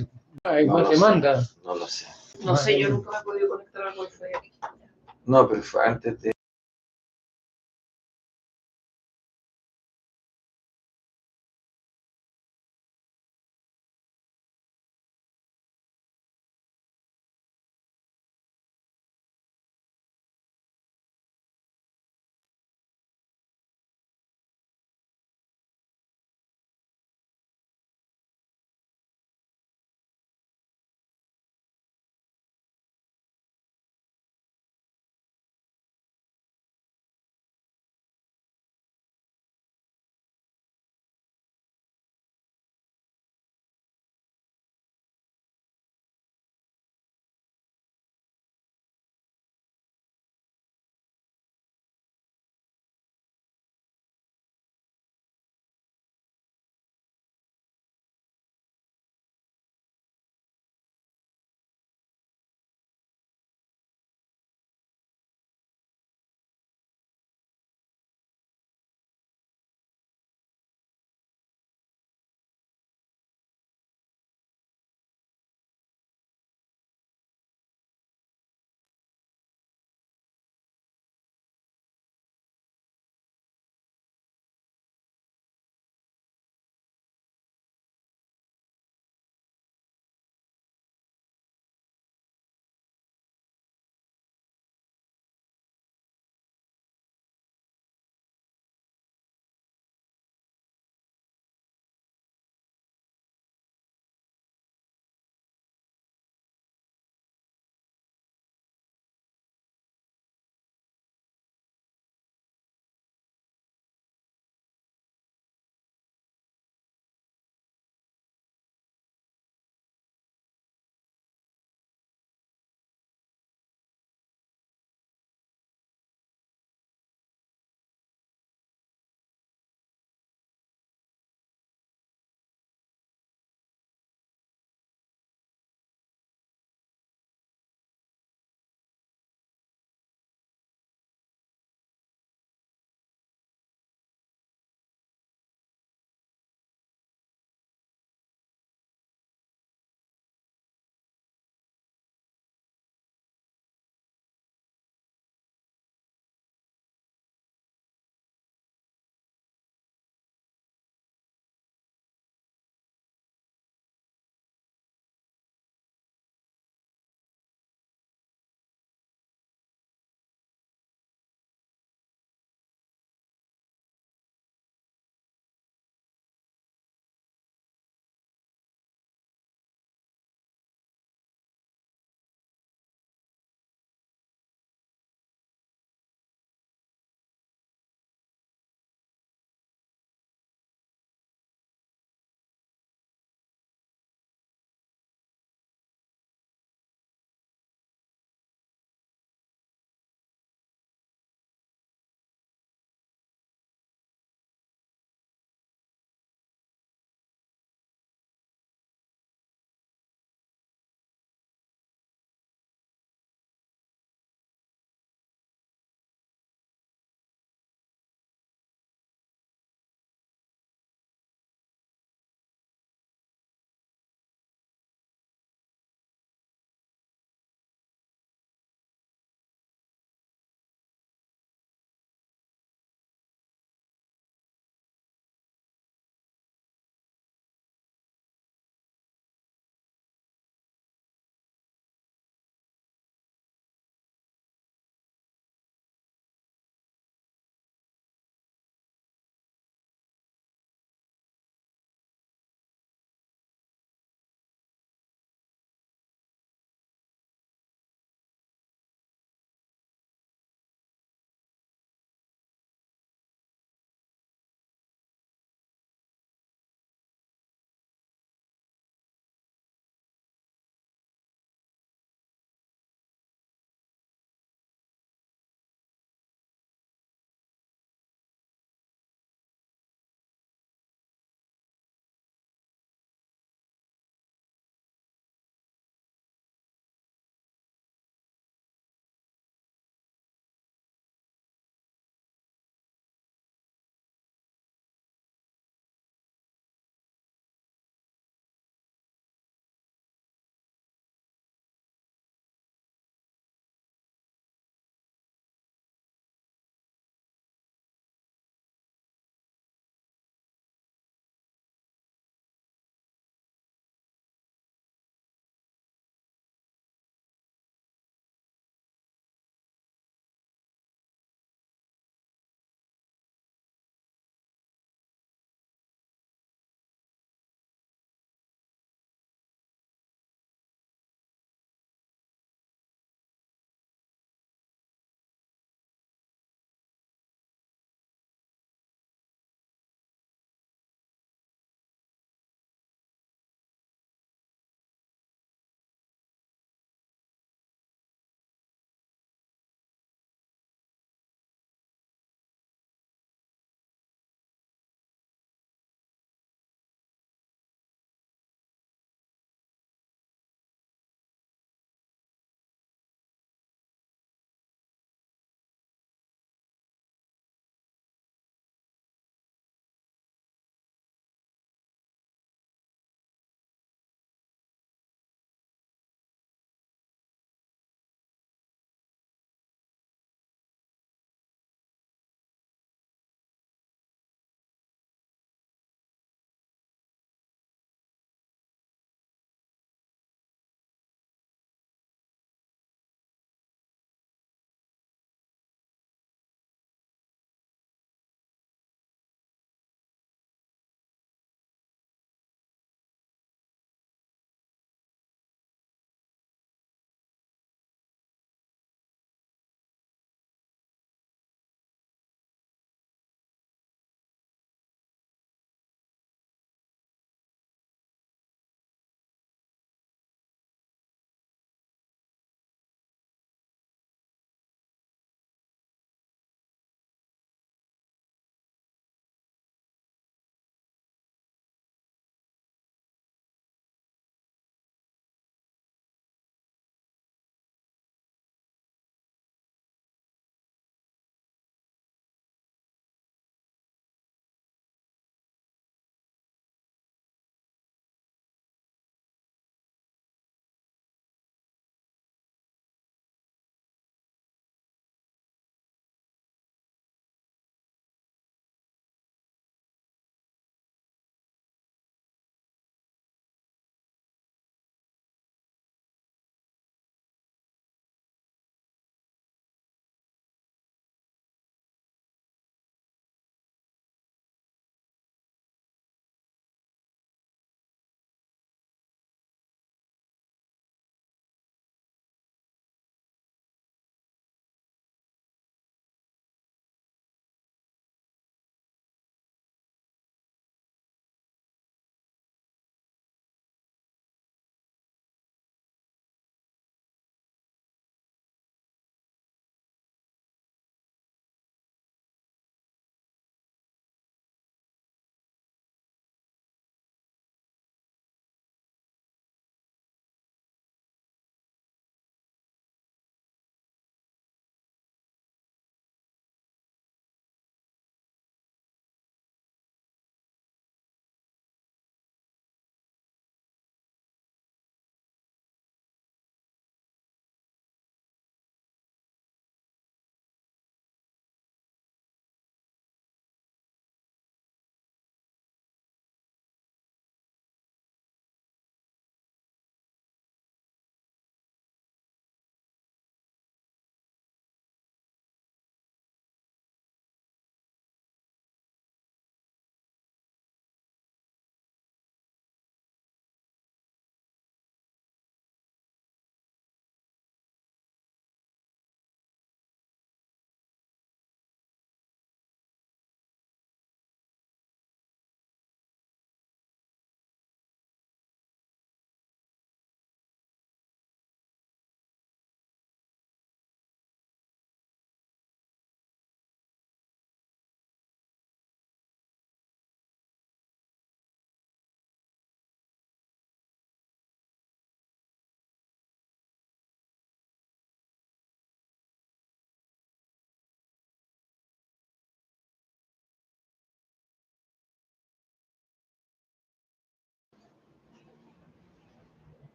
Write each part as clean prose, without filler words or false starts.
dice. Hay No más lo sé, demanda. no lo sé. No sé, yo nunca me he podido conectar al wifi aquí. No, pero fue antes de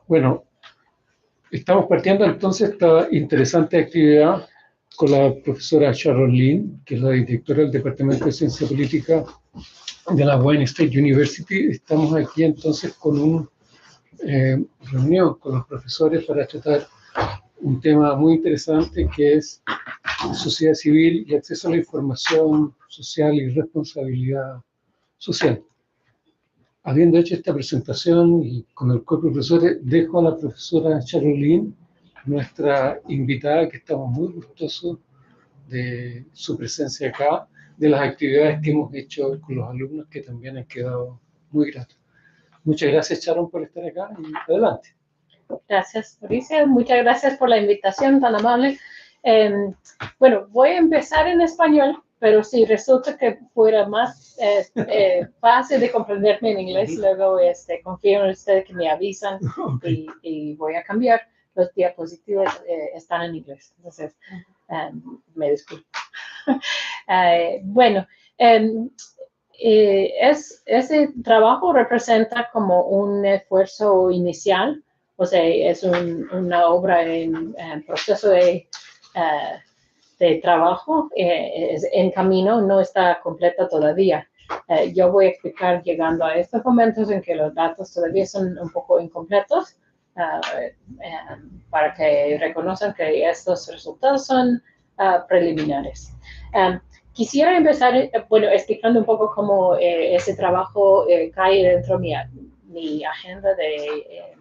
Bueno, estamos partiendo entonces esta interesante actividad con la profesora Sharon Lynn, que es la directora del Departamento de Ciencia Política de la Wayne State University. Estamos aquí entonces con una reunión con los profesores para tratar un tema muy interesante que es sociedad civil y acceso a la información social y responsabilidad social. Habiendo hecho esta presentación y con el coprofesor, dejo a la profesora Charolín, nuestra invitada, que estamos muy gustosos de su presencia acá, de las actividades que hemos hecho con los alumnos que también han quedado muy gratos. Muchas gracias, Sharon, por estar acá y adelante. Gracias, Mauricio. Muchas gracias por la invitación tan amable. Bueno, voy a empezar en español, pero si resulta que fuera más fácil de comprenderme en inglés, luego confío en ustedes que me avisan y voy a cambiar. Los diapositivos están en inglés, entonces me disculpo. Bueno, ese trabajo representa como un esfuerzo inicial, o sea, es una obra en proceso de trabajo, es en camino, no está completa todavía. Yo voy a explicar llegando a estos momentos en que los datos todavía son un poco incompletos, para que reconozcan que estos resultados son preliminares. Quisiera empezar, bueno, explicando un poco cómo ese trabajo cae dentro de mi agenda de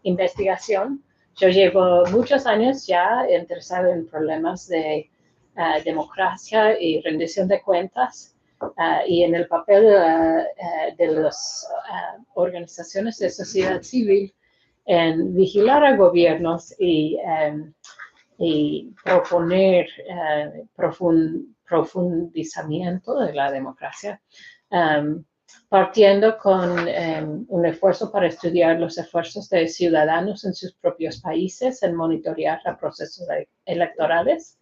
investigación. Yo llevo muchos años ya interesado en problemas de democracia y rendición de cuentas y en el papel de las organizaciones de sociedad civil en vigilar a gobiernos y proponer profundizamiento de la democracia, partiendo con un esfuerzo para estudiar los esfuerzos de ciudadanos en sus propios países en monitorear los procesos electorales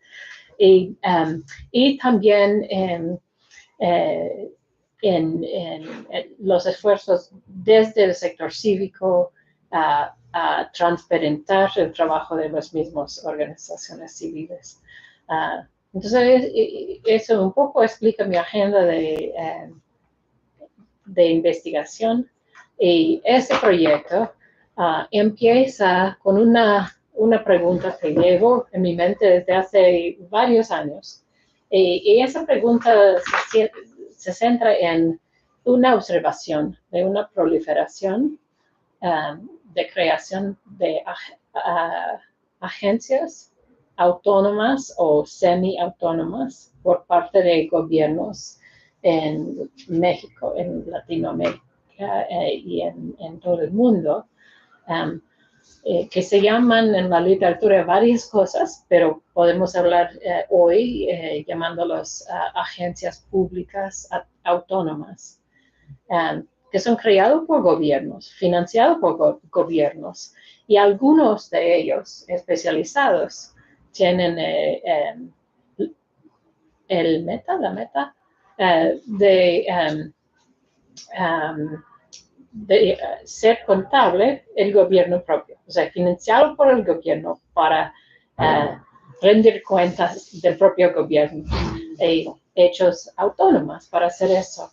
y también en los esfuerzos desde el sector cívico a transparentar el trabajo de las mismas organizaciones civiles. Entonces, eso un poco explica mi agenda de investigación. Y ese proyecto empieza con una pregunta que llevo en mi mente desde hace varios años. Y esa pregunta se centra en una observación de una proliferación de creación de agencias autónomas o semi-autónomas por parte de gobiernos en México, en Latinoamérica y en todo el mundo, que se llaman en la literatura varias cosas, pero podemos hablar hoy llamándolos agencias públicas autónomas, que son creados por gobiernos, financiados por gobiernos, y algunos de ellos especializados tienen la meta de ser contable el gobierno propio, o sea, financiado por el gobierno para rendir cuentas del propio gobierno, hechos autónomas para hacer eso.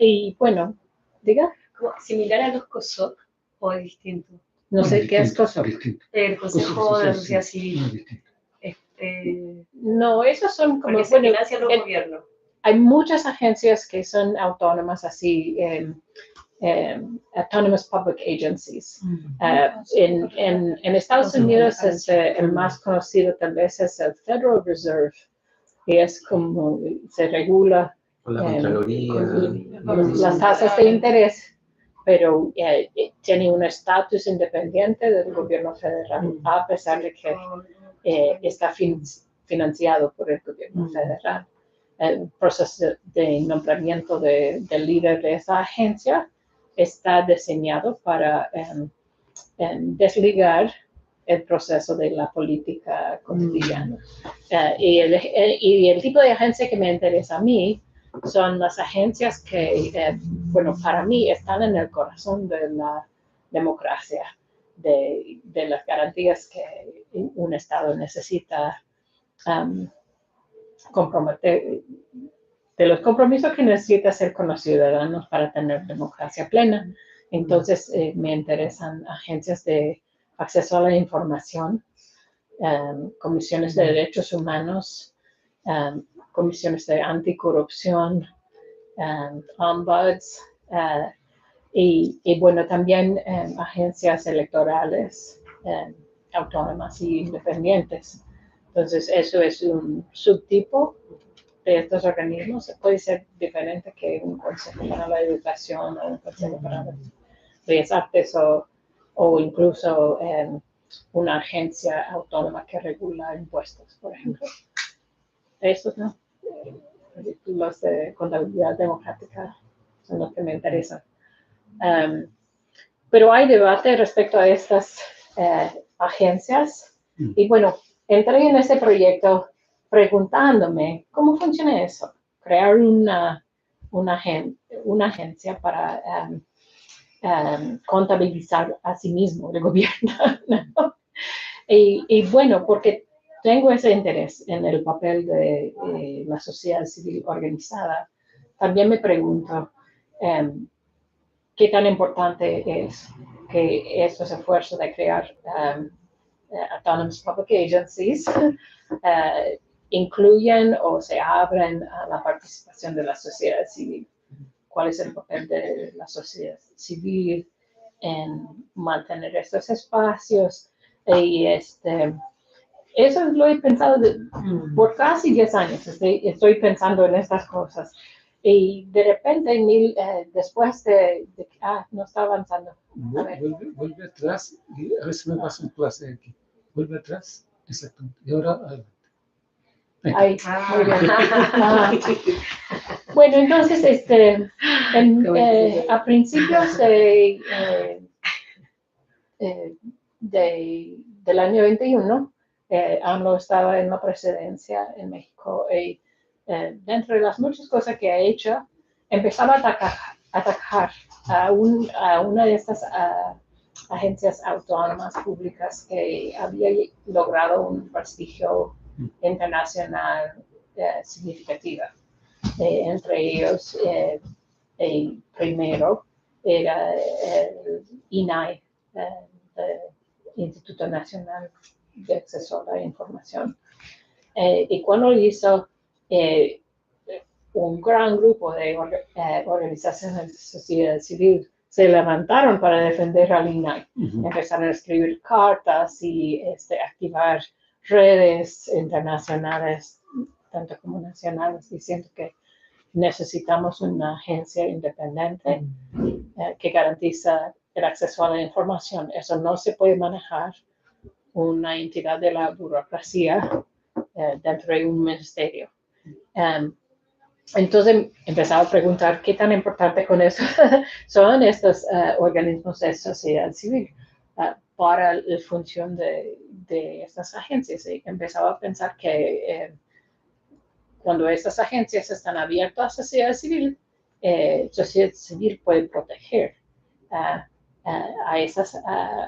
Y bueno, diga. ¿Similar a los COSOC o es distinto? No sé qué es COSOC. El Consejo de la Sociedad Civil. No, esos son como... Porque se financian los gobiernos. Hay muchas agencias que son autónomas, así, autonomous public agencies. En Estados Unidos es el más conocido tal vez es el Federal Reserve, y es como se regula con la Contraloría, las tasas de interés, pero tiene un estatus independiente del gobierno federal, a pesar de que está financiado por el gobierno federal. El proceso de nombramiento del líder de esa agencia está diseñado para desligar el proceso de la política cotidiana. Y el tipo de agencia que me interesa a mí son las agencias que, bueno, para mí están en el corazón de la democracia, de las garantías que un Estado necesita comprometer, de los compromisos que necesita hacer con los ciudadanos para tener democracia plena. Entonces, me interesan agencias de acceso a la información, comisiones de derechos humanos, comisiones de anticorrupción, ombuds, y bueno, también agencias electorales autónomas y independientes. Entonces, eso es un subtipo de estos organismos. Puede ser diferente que un consejo para la educación o un consejo para las bellas artes o incluso una agencia autónoma que regula impuestos, por ejemplo. Estos, ¿no? Los de contabilidad democrática son los que me interesan. Pero hay debate respecto a estas agencias. Y bueno, entré en ese proyecto preguntándome cómo funciona eso. Crear una agencia para contabilizar a sí mismo el gobierno, ¿no? Y bueno, porque tengo ese interés en el papel de la sociedad civil organizada, también me pregunto qué tan importante es que estos esfuerzos de crear autonomous public agencies incluyan o se abran a la participación de la sociedad civil. ¿Cuál es el papel de la sociedad civil en mantener estos espacios? Y eso lo he pensado por casi 10 años. Estoy pensando en estas cosas. Y de repente, después de no está avanzando. Vuelve atrás, y a veces me pasa un clase aquí. Vuelve atrás, exactamente. Y ahora adelante. Ay, muy bien. Bueno, entonces, a principios del año 21, AMLO estaba en la presidencia en México y dentro de las muchas cosas que ha hecho, empezaba a atacar a una de estas agencias autónomas públicas que había logrado un prestigio internacional significativo. Entre ellos, el primero era el INAI, Instituto Nacional de Acceso a la Información. Y cuando hizo un gran grupo de organizaciones de sociedad civil se levantaron para defender al INAI. Empezaron a escribir cartas y activar redes internacionales, tanto como nacionales, diciendo que necesitamos una agencia independiente que garantiza el acceso a la información. Eso no se puede manejar una entidad de la burocracia dentro de un ministerio. Entonces empezaba a preguntar qué tan importante con eso son estos organismos de sociedad civil para la función de estas agencias. Y empezaba a pensar que cuando estas agencias están abiertas a sociedad civil puede proteger a esas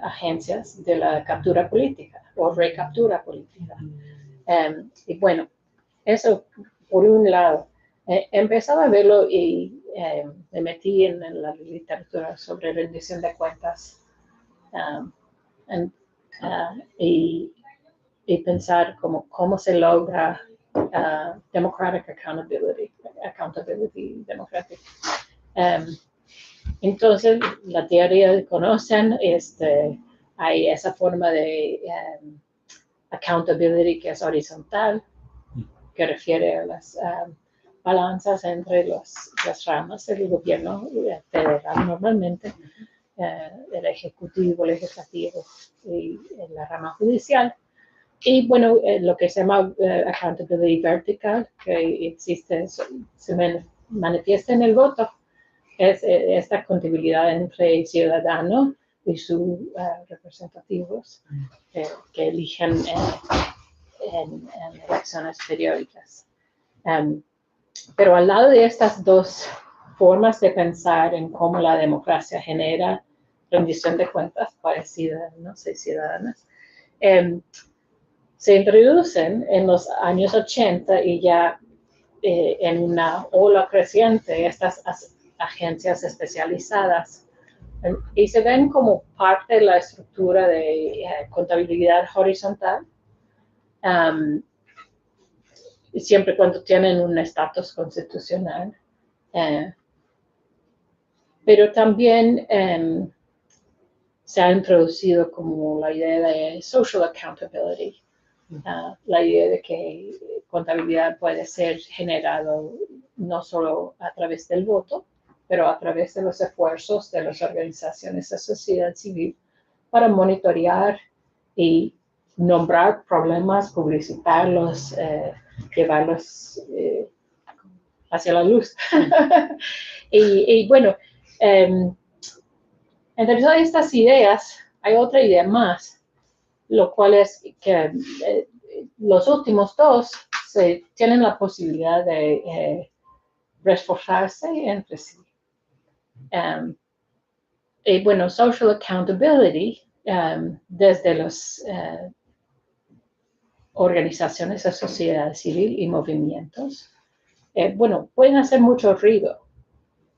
agencias de la captura política o recaptura política. Y bueno, eso por un lado. Empezaba a verlo y me metí en la literatura sobre rendición de cuentas y pensar cómo se logra democratic accountability democratic. Entonces, la teoría conocen, hay esa forma de accountability que es horizontal, que refiere a las balanzas entre las ramas del gobierno federal normalmente, el ejecutivo, legislativo y la rama judicial. Y bueno, lo que se llama accountability vertical, que existe, se manifiesta en el voto, es esta contabilidad entre el ciudadano y sus representativos que eligen en elecciones periódicas. Pero al lado de estas dos formas de pensar en cómo la democracia genera rendición de cuentas para ciudadanos y ciudadanas, se introducen en los años 80 y ya en una ola creciente estas agencias especializadas y se ven como parte de la estructura de contabilidad horizontal, siempre cuando tienen un estatus constitucional. Pero también se ha introducido como la idea de social accountability, la idea de que contabilidad puede ser generado no solo a través del voto, pero a través de los esfuerzos de las organizaciones de sociedad civil para monitorear y nombrar problemas, publicitarlos, llevarlos hacia la luz. y bueno, entre todas estas ideas hay otra idea más, lo cual es que los últimos dos tienen la posibilidad de reforzarse entre sí. Y bueno, social accountability, desde las organizaciones de sociedad civil y movimientos, bueno, pueden hacer mucho ruido,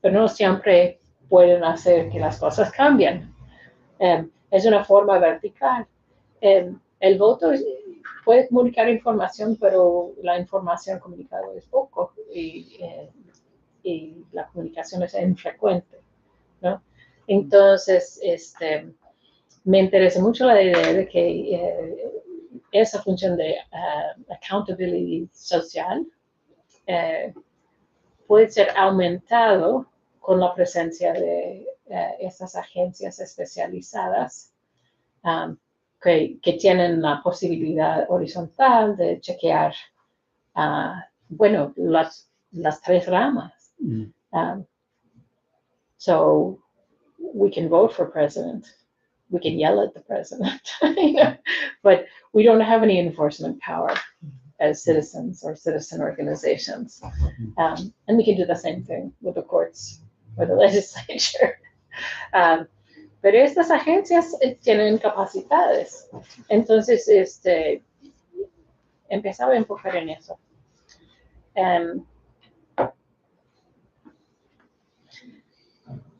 pero no siempre pueden hacer que las cosas cambien. Es una forma vertical. El voto puede comunicar información, pero la información comunicada es poco y la comunicación es infrecuente, ¿no? Entonces, me interesa mucho la idea de que esa función de accountability social puede ser aumentado con la presencia de estas agencias especializadas que tienen la posibilidad horizontal de chequear, bueno, las tres ramas. So we can vote for president, we can yell at the president, but we don't have any enforcement power as citizens or citizen organizations. And we can do the same thing with the courts or the legislature. Pero estas agencias tienen capacidades. Entonces, empezaba a enfocar en eso.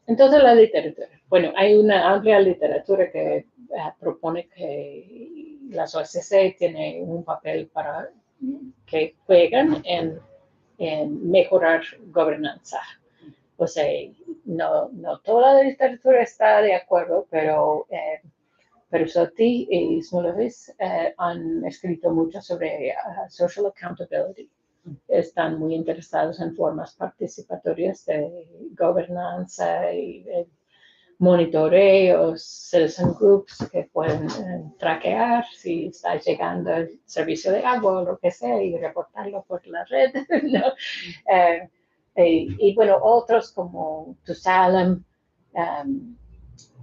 Entonces, la literatura. Bueno, hay una amplia literatura que propone que las OSC tienen un papel para que juegan en mejorar gobernanza. O sea, no toda la literatura está de acuerdo, pero Soti y Smulovitz han escrito mucho sobre social accountability. Están muy interesados en formas participatorias de gobernanza y monitoreos, citizen groups que pueden traquear si está llegando el servicio de agua o lo que sea y reportarlo por la red, ¿no? Y bueno, otros como Tusalem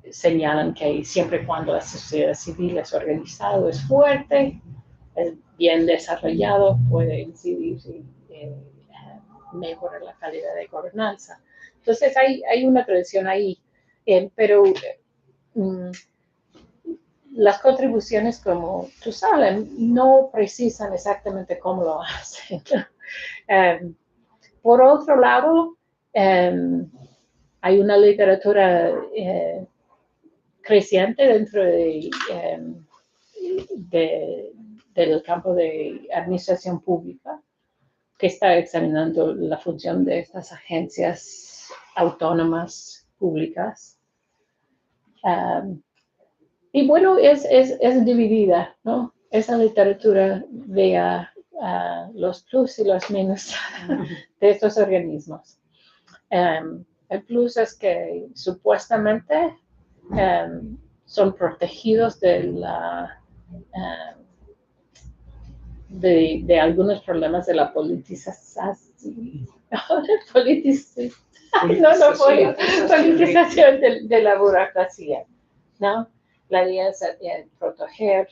señalan que siempre y cuando la sociedad civil es organizado, es fuerte, es bien desarrollado, puede incidir y mejorar la calidad de gobernanza. Entonces hay una tradición ahí, pero las contribuciones como Tusalem no precisan exactamente cómo lo hacen. Por otro lado, hay una literatura creciente dentro del campo de administración pública que está examinando la función de estas agencias autónomas públicas. Y bueno, es dividida, ¿no? Esa literatura ve los plus y los menos de estos organismos. El plus es que supuestamente son protegidos de algunos problemas de la politización de la burocracia, ¿no? La idea es proteger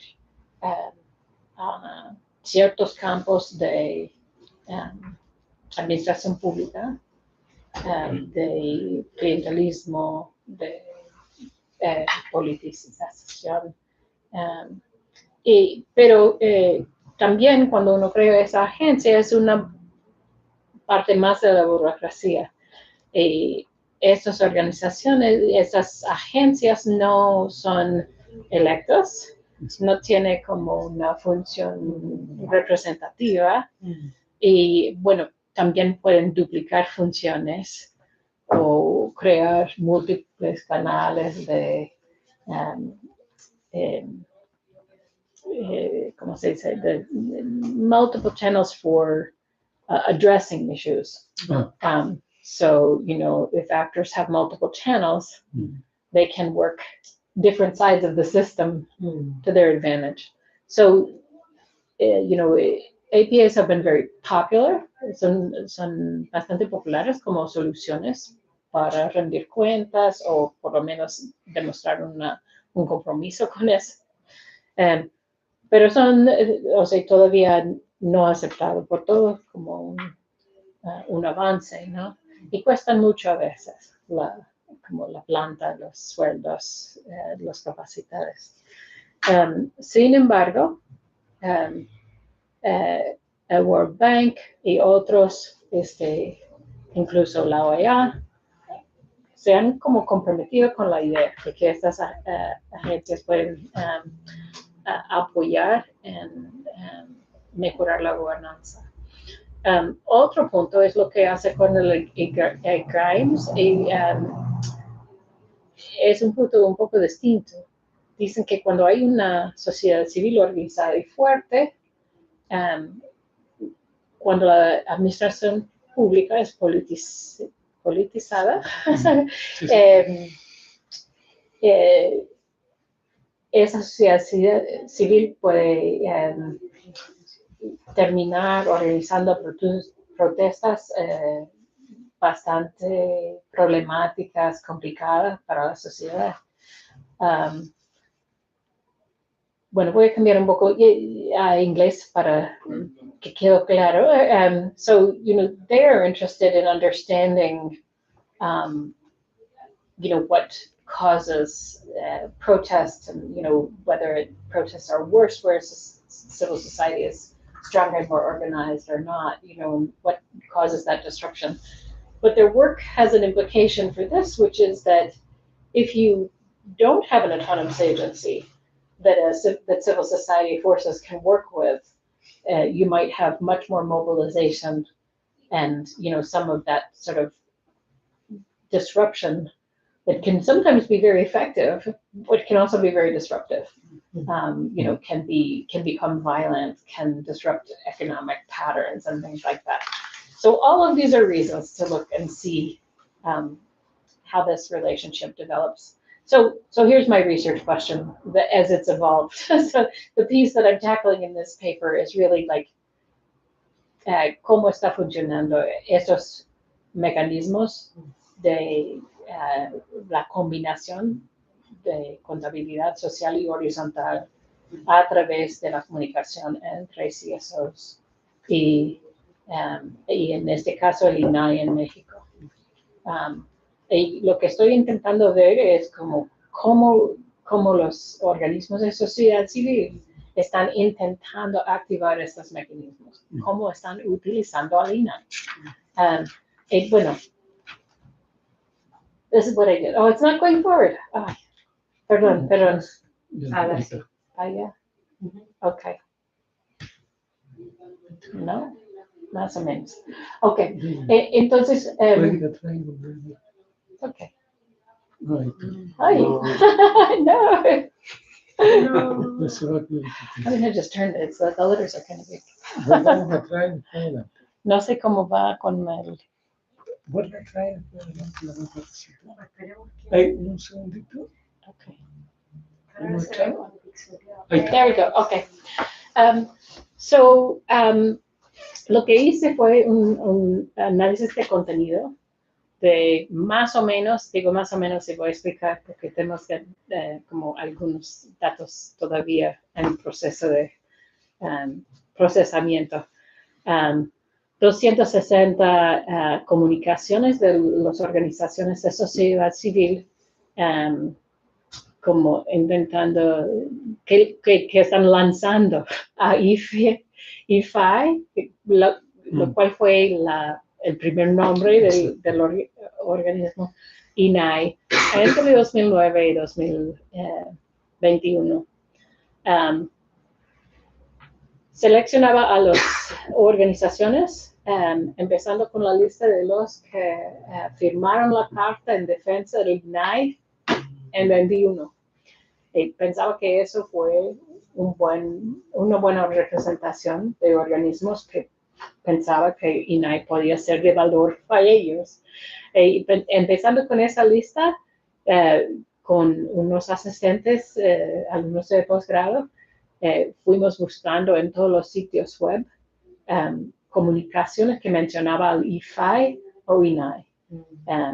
ciertos campos de administración pública, de clientelismo, de politización. Pero también cuando uno crea esa agencia es una parte más de la burocracia. Estas organizaciones, esas agencias no son electos, no tiene como una función representativa y bueno, también pueden duplicar funciones o crear múltiples canales de, ¿cómo se dice? Multiple channels for addressing issues. So, if actors have multiple channels, they can work different sides of the system to their advantage. So, APAs have been very popular, son bastante populares como soluciones para rendir cuentas o por lo menos demostrar un compromiso con eso. Pero son, todavía no aceptado por todos como un avance, ¿no? Y cuestan mucho a veces, como la planta, los sueldos, los capacidades. Sin embargo, el World Bank y otros, incluso la OEA, se han como comprometido con la idea de que estas agencias pueden apoyar en mejorar la gobernanza. Otro punto es lo que hace con el crimes y es un punto un poco distinto. Dicen que cuando hay una sociedad civil organizada y fuerte, cuando la administración pública es politizada, esa sociedad civil puede terminar organizando protestas bastante problemáticas, complicadas para la sociedad. Bueno, voy a cambiar un poco a inglés para que quede claro. So, they are interested in understanding, what causes protests and, whether protests are worse where civil society is stronger and more organized or not, what causes that disruption. But their work has an implication for this, which is that if you don't have an autonomous agency that civil society forces can work with, you might have much more mobilization and, some of that sort of disruption that can sometimes be very effective, but can also be very disruptive. Can become violent, can disrupt economic patterns and things like that. So all of these are reasons to look and see how this relationship develops. So here's my research question as it's evolved. So the piece that I'm tackling in this paper is really like cómo está funcionando esos mecanismos de la combinación de contabilidad social y horizontal a través de la comunicación entre CSOs y en este caso el INAI en México. Y lo que estoy intentando ver es cómo los organismos de sociedad civil están intentando activar estos mecanismos, cómo están utilizando al INAI. Bueno, this is what I did. Oh, it's not going forward. Oh, perdón. Yeah. Okay. No, más o menos. Okay. Entonces, okay. Ay, no. I mean, I just turned it, so the letters are kind of big. No sé cómo va con el... Un segundito. Okay. There we go. Okay. So, lo que hice fue un análisis de contenido de más o menos, digo más o menos y voy a explicar porque tenemos como algunos datos todavía en proceso de procesamiento. 260 comunicaciones de las organizaciones de sociedad civil como intentando, que están lanzando a IFI, lo cual fue el primer nombre del organismo INAI entre 2009 y 2021. Seleccionaba a las organizaciones, empezando con la lista de los que firmaron la carta en defensa del INAI en 21. Y pensaba que eso fue una buena representación de organismos que pensaba que INAI podía ser de valor para ellos. Empezando con esa lista, con unos asistentes, alumnos de posgrado, fuimos buscando en todos los sitios web comunicaciones que mencionaba al IFI o INAI,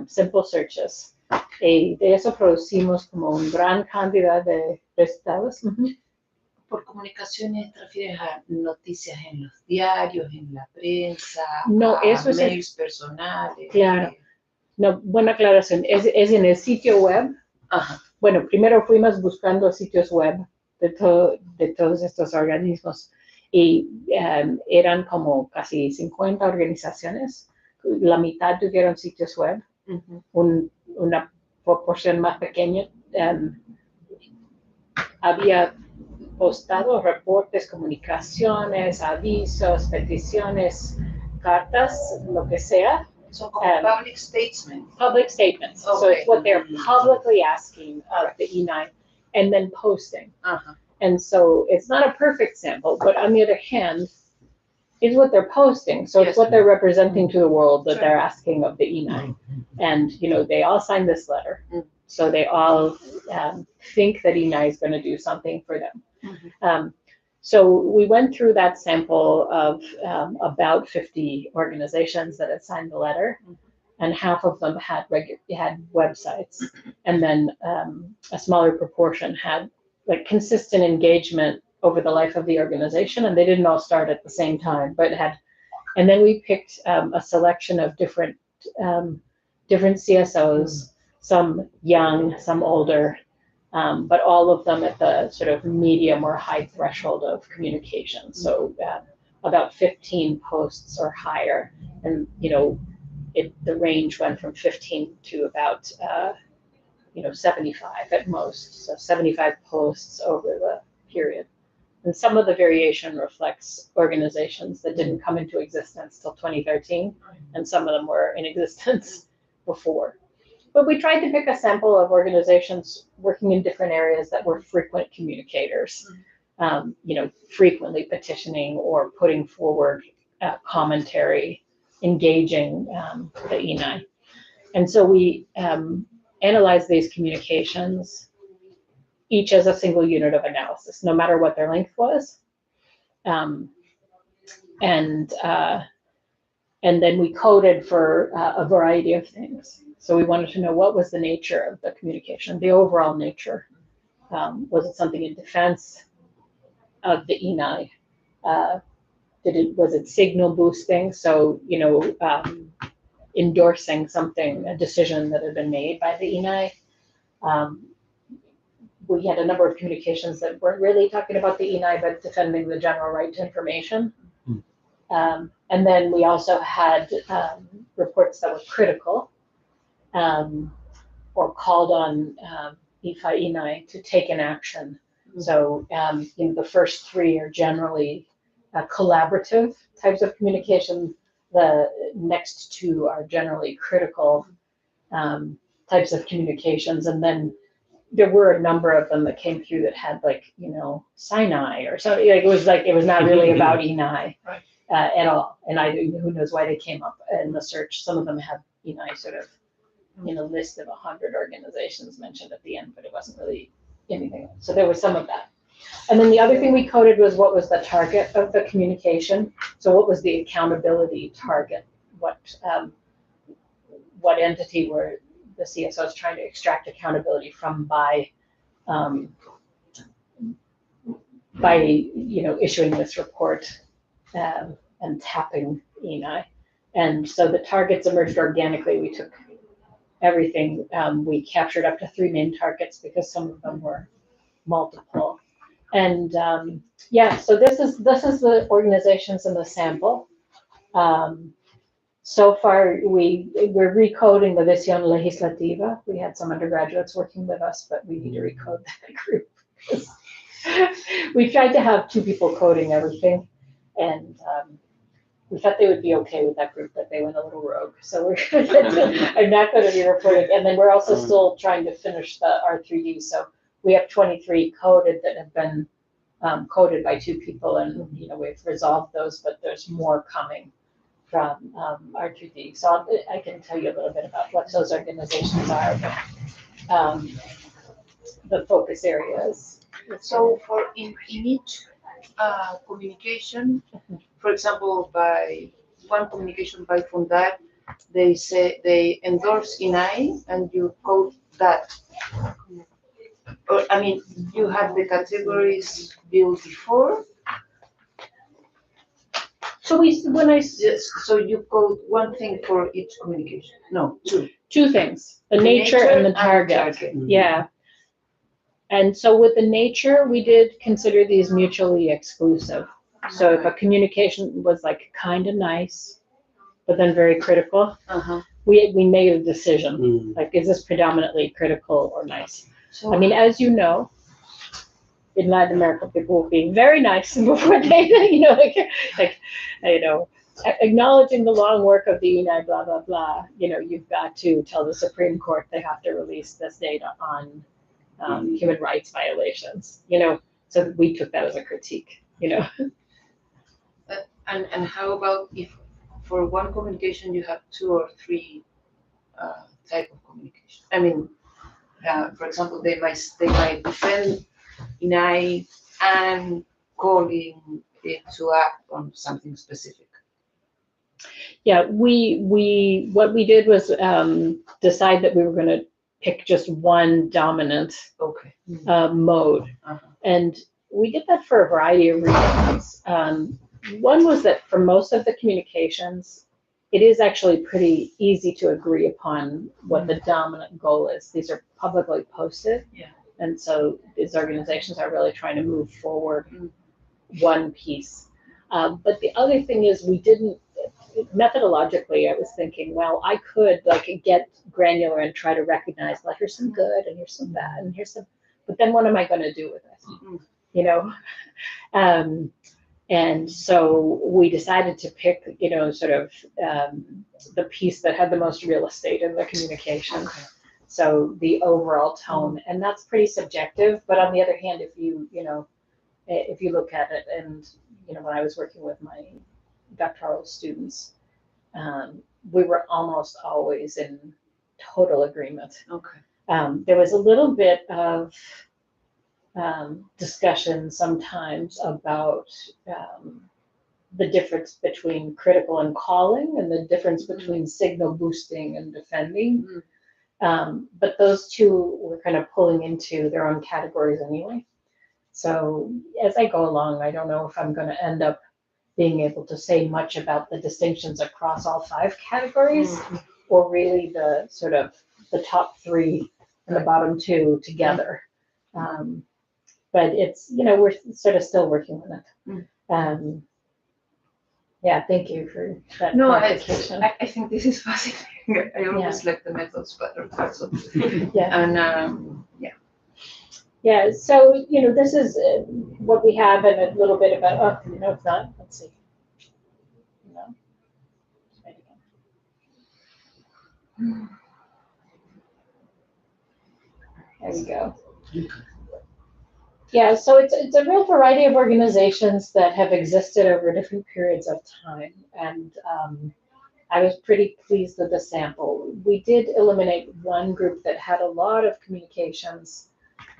simple searches. Y de eso producimos como una gran cantidad de resultados. Por comunicaciones te refieres a noticias en los diarios, en la prensa, No, a eso es mails personales. Claro. No, buena aclaración. Es en el sitio web. Ajá. Bueno, primero fuimos buscando sitios web de todos estos organismos y eran como casi 50 organizaciones. La mitad tuvieron sitios web. Una proporción más pequeña había postado reportes, comunicaciones, avisos, peticiones, cartas, lo que sea. Son como public statements. Public statements. Okay. So it's what they're publicly asking of the E9 and then posting. And so it's not a perfect sample, but on the other hand, it's what they're posting. So it's what they're representing to the world that they're asking of the E9. And, they all signed this letter. So they all think that E9 is going to do something for them. So we went through that sample of about 50 organizations that had signed the letter, and half of them had websites, and then a smaller proportion had consistent engagement over the life of the organization, and they didn't all start at the same time, but and then we picked a selection of different CSOs, some young, some older, but all of them at the sort of medium or high threshold of communication. So about 15 posts or higher, and the range went from 15 to about 75 at most. So 75 posts over the period. And some of the variation reflects organizations that didn't come into existence till 2013, and some of them were in existence before. But we tried to pick a sample of organizations working in different areas that were frequent communicators, frequently petitioning or putting forward commentary, engaging the E9. And so we analyzed these communications, each as a single unit of analysis, no matter what their length was. And then we coded for a variety of things. So we wanted to know what was the nature of the communication, the overall nature. Was it something in defense of the E9? Was it signal boosting? So, endorsing something, a decision that had been made by the E9. We had a number of communications that weren't really talking about the E9, but defending the general right to information. And then we also had reports that were critical or called on IFI E9 to take an action. So the first three are generally collaborative types of communication. The next two are generally critical types of communications. And then there were a number of them that came through that had Sinai or something. It was not really about E9 at all. And who knows why they came up in the search. Some of them had E9 sort of in a list of 100 organizations mentioned at the end, but it wasn't really anything. So there was some of that. And then the other thing we coded was what was the target of the communication. So what was the accountability target? What entity were the CSOs trying to extract accountability from by issuing this report and tapping E9. And so the targets emerged organically. We took everything. We captured up to 3 main targets because some of them were multiple. And yeah, so this is the organizations in the sample. So far, we're recoding the Visión Legislativa. We had some undergraduates working with us, but we need to recode that group. We tried to have 2 people coding everything, and we thought they would be okay with that group, but they went a little rogue. So I'm not going to be reporting. And then we're also still trying to finish the R3D. So we have 23 coded that have been coded by 2 people, and we've resolved those, but there's more coming from R2D. So I can tell you a little bit about what those organizations are, but the focus areas. So for in each communication, for example, by one communication by Fundar, they say they endorse INAI and you code that. Or, I mean, you have the categories built before. So So you code one thing for each communication. No, 2. 2 things: the nature and the target. Yeah. And so with the nature, we did consider these mutually exclusive. So if a communication was like kind of nice, but then very critical, we made a decision. Like, is this predominantly critical or nice? So, I mean, as you know, in Latin America, people will be very nice before they, acknowledging the long work of the UNAI, blah, blah, blah. You've got to tell the Supreme Court they have to release this data on human rights violations, so we took that as a critique, And how about if for one communication you have 2 or 3 type of communication? I mean, for example, they might defend INAI and calling it to act on something specific. Yeah, what we did was decide that we were going to pick just one dominant mode. And we did that for a variety of reasons. One was that for most of the communications, it is actually pretty easy to agree upon what the dominant goal is. These are publicly posted. Yeah. And so these organizations are really trying to move forward one piece. But the other thing is methodologically, I was thinking, well, I could get granular and try to recognize, well, here's some good and here's some bad and here's some, but then what am I going to do with it? And so we decided to pick, sort of the piece that had the most real estate in the communication. So the overall tone, and that's pretty subjective. But on the other hand, if you look at it, and when I was working with my doctoral students, we were almost always in total agreement. There was a little bit of discussion sometimes about the difference between critical and calling, and the difference between signal boosting and defending. But those 2 were kind of pulling into their own categories anyway. So as I go along, I don't know if I'm going to end up being able to say much about the distinctions across all 5 categories, or really the sort of the top 3 and the bottom 2 together. But it's, we're sort of still working on it. Yeah, thank you for that clarification. I think this is fascinating. I always like the methods better. Yeah. And Yeah, so, this is what we have, and a little bit about, it's not, let's see. There we go. Yeah, so it's a real variety of organizations that have existed over different periods of time, and I was pretty pleased with the sample. We did eliminate one group that had a lot of communications,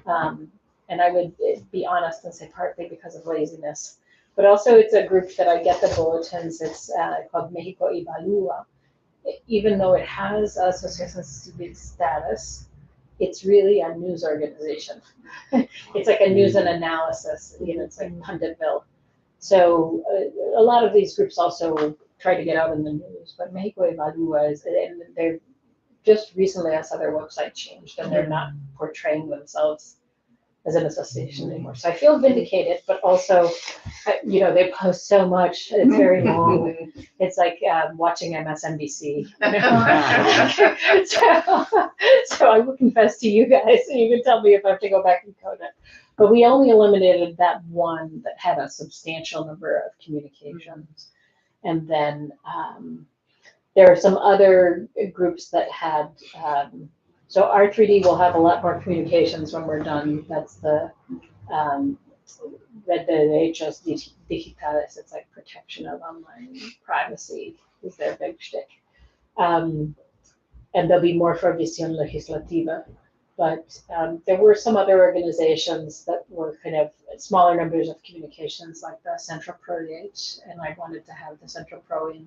and I would be honest and say partly because of laziness, but also it's a group that I get the bulletins. It's called Mexico Evalúa. Even though it has Asociación Civil status, it's really a news organization. It's like a news and analysis, it's like Punditville. So a lot of these groups also try to get out in the news, but Mexico Evalúa and they're just recently I saw their website changed and they're not portraying themselves as an association anymore. So I feel vindicated, but also, they post so much. It's very long. It's like watching MSNBC. So I will confess to you guys, and you can tell me if I have to go back and code it. But we only eliminated that one that had a substantial number of communications. And then there are some other groups that had, so R3D will have a lot more communications when we're done. That's the Red de Derechos Digitales. It's like protection of online privacy is their big shtick. And there'll be more for Visión Legislativa. But there were some other organizations that were kind of smaller numbers of communications, like the Centro Pro H, and I wanted to have the Centro Pro in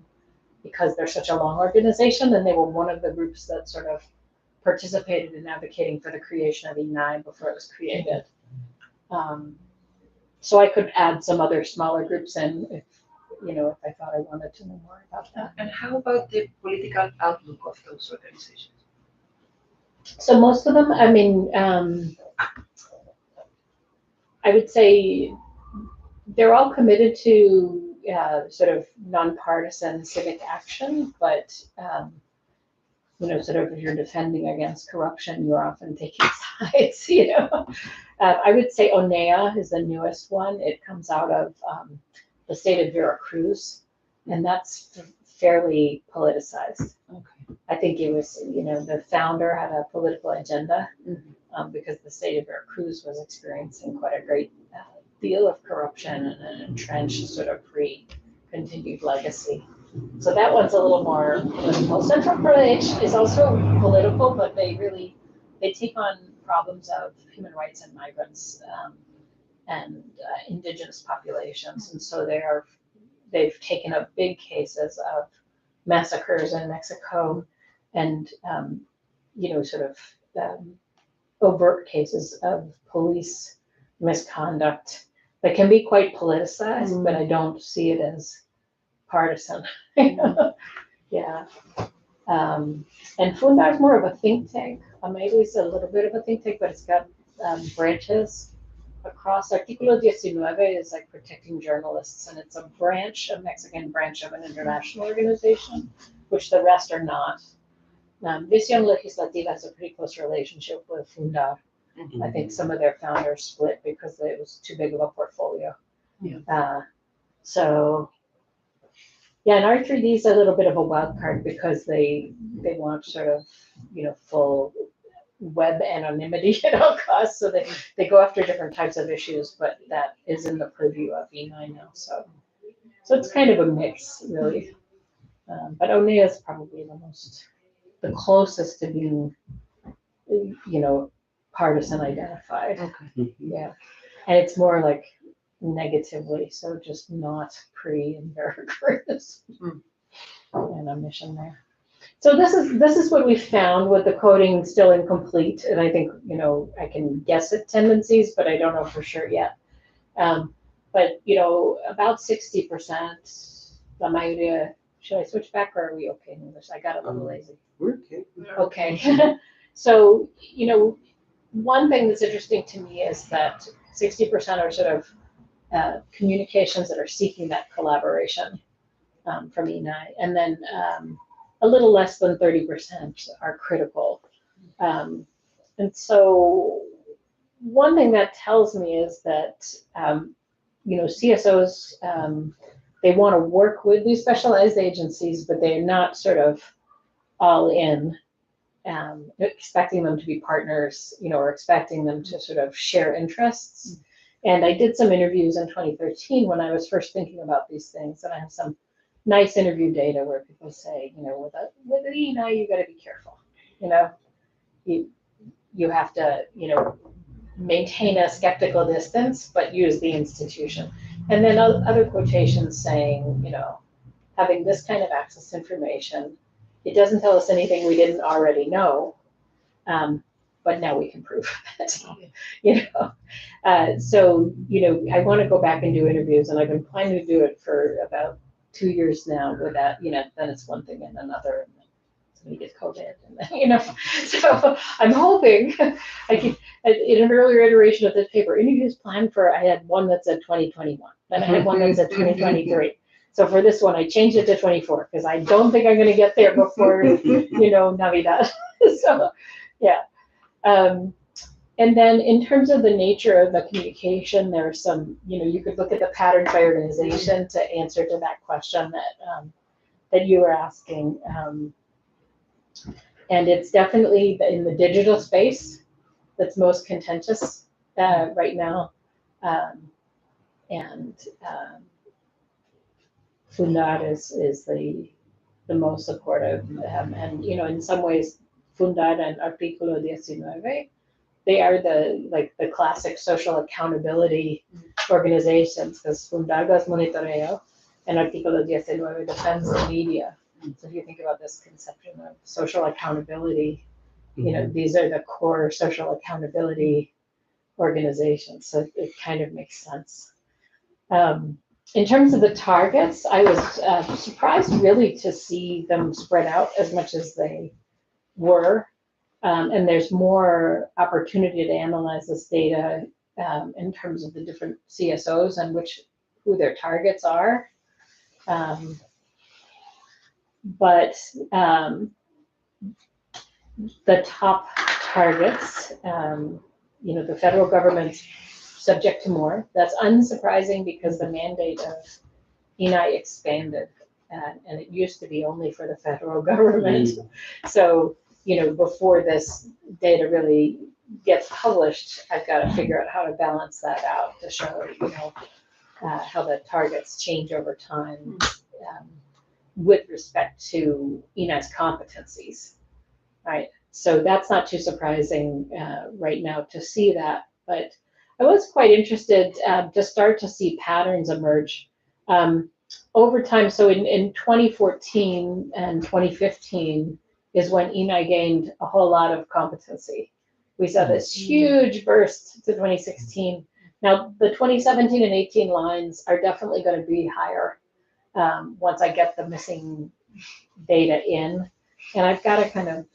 because they're such a long organization, and they were one of the groups that sort of participated in advocating for the creation of E9 before it was created. So I could add some other smaller groups in if I thought I wanted to know more about that. And how about the political outlook of those organizations? So most of them, I would say they're all committed to sort of nonpartisan civic action, but sort of if you're defending against corruption, you're often taking sides. I would say ONEA is the newest one. It comes out of the state of Veracruz, and that's fairly politicized. Okay. I think it was, the founder had a political agenda because the state of Veracruz was experiencing quite a great deal of corruption and an entrenched sort of continued legacy. So that one's a little more political. Central Pro H is also political, but they take on problems of human rights and migrants and indigenous populations, and so they've taken up big cases of massacres in Mexico and overt cases of police misconduct that can be quite politicized, but I don't see it as partisan. Yeah. And Fundar is more of a think tank. Maybe it's a little bit of a think tank, but it's got branches across. Artículo 19 is like protecting journalists, and it's a Mexican branch of an international organization, which the rest are not. Visión Legislativa has a pretty close relationship with Fundar. Mm-hmm. I think some of their founders split because it was too big of a portfolio. Yeah. And R3D is a little bit of a wild card because they want sort of, full web anonymity at all costs. So they go after different types of issues, but that is in the purview of E9 now. So it's kind of a mix, really. But ONEA is probably the closest to being, partisan identified. Okay. Yeah. And it's more like negatively, so just not pre and Veracruz and a mission there. So this is what we found with the coding still incomplete, and I think I can guess at tendencies, but I don't know for sure yet. But about 60%, la mayoría. Should I switch back or are we okay in English? I got a little lazy. We're okay. Okay. So one thing that's interesting to me is that 60% are sort of communications that are seeking that collaboration from E9, and then a little less than 30% are critical. And so one thing that tells me is that, CSOs, they want to work with these specialized agencies, but they're not sort of all in, expecting them to be partners, or expecting them to sort of share interests. And I did some interviews in 2013 when I was first thinking about these things, and I have some nice interview data where people say, with E9, you got to be careful. You have to, maintain a skeptical distance, but use the institution. And then other quotations saying, having this kind of access to information, it doesn't tell us anything we didn't already know, but now we can prove it. So I want to go back and do interviews, and I've been planning to do it for about 2 years now. Without, then it's one thing and another, and he gets COVID, and so I'm hoping I can, in an earlier iteration of this paper, interviews planned for, I had one that said 2021, then I had one that said 2023. So for this one, I changed it to 24 because I don't think I'm going to get there before, Navidad. So, yeah. And then in terms of the nature of the communication, there are some, you could look at the patterns by organization to answer to that question that you were asking. And it's definitely in the digital space that's most contentious right now. And Fundar is the most supportive. And, in some ways, Fundar and Artículo 19, they are the classic social accountability organizations, because Fundaga es monitoreo and Artículo 19 defends the media. So if you think about this conception of social accountability, these are the core social accountability organizations. So it kind of makes sense. In terms of the targets, I was surprised really to see them spread out as much as they were. And there's more opportunity to analyze this data in terms of the different CSOs and who their targets are. But the top targets, the federal government subject to more. That's unsurprising because the mandate of ENI expanded, and it used to be only for the federal government. So, before this data really gets published, I've got to figure out how to balance that out to show, how the targets change over time with respect to ENI's competencies, right? So that's not too surprising right now to see that, but I was quite interested to start to see patterns emerge over time. So in 2014 and 2015 is when ENI gained a whole lot of competency. We saw this huge burst to 2016. Now the 2017 and 18 lines are definitely going to be higher once I get the missing data in, and I've got to kind of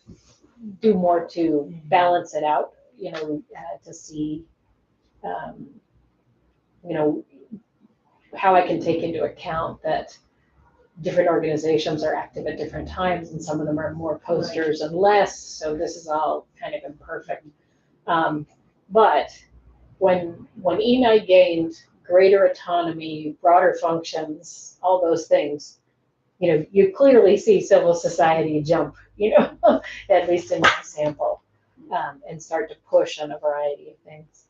do more to balance it out, to see, how I can take into account that different organizations are active at different times, and some of them are more posters and less, so this is all kind of imperfect. But when ENI gained greater autonomy, broader functions, all those things, you clearly see civil society jump, at least in my sample, and start to push on a variety of things.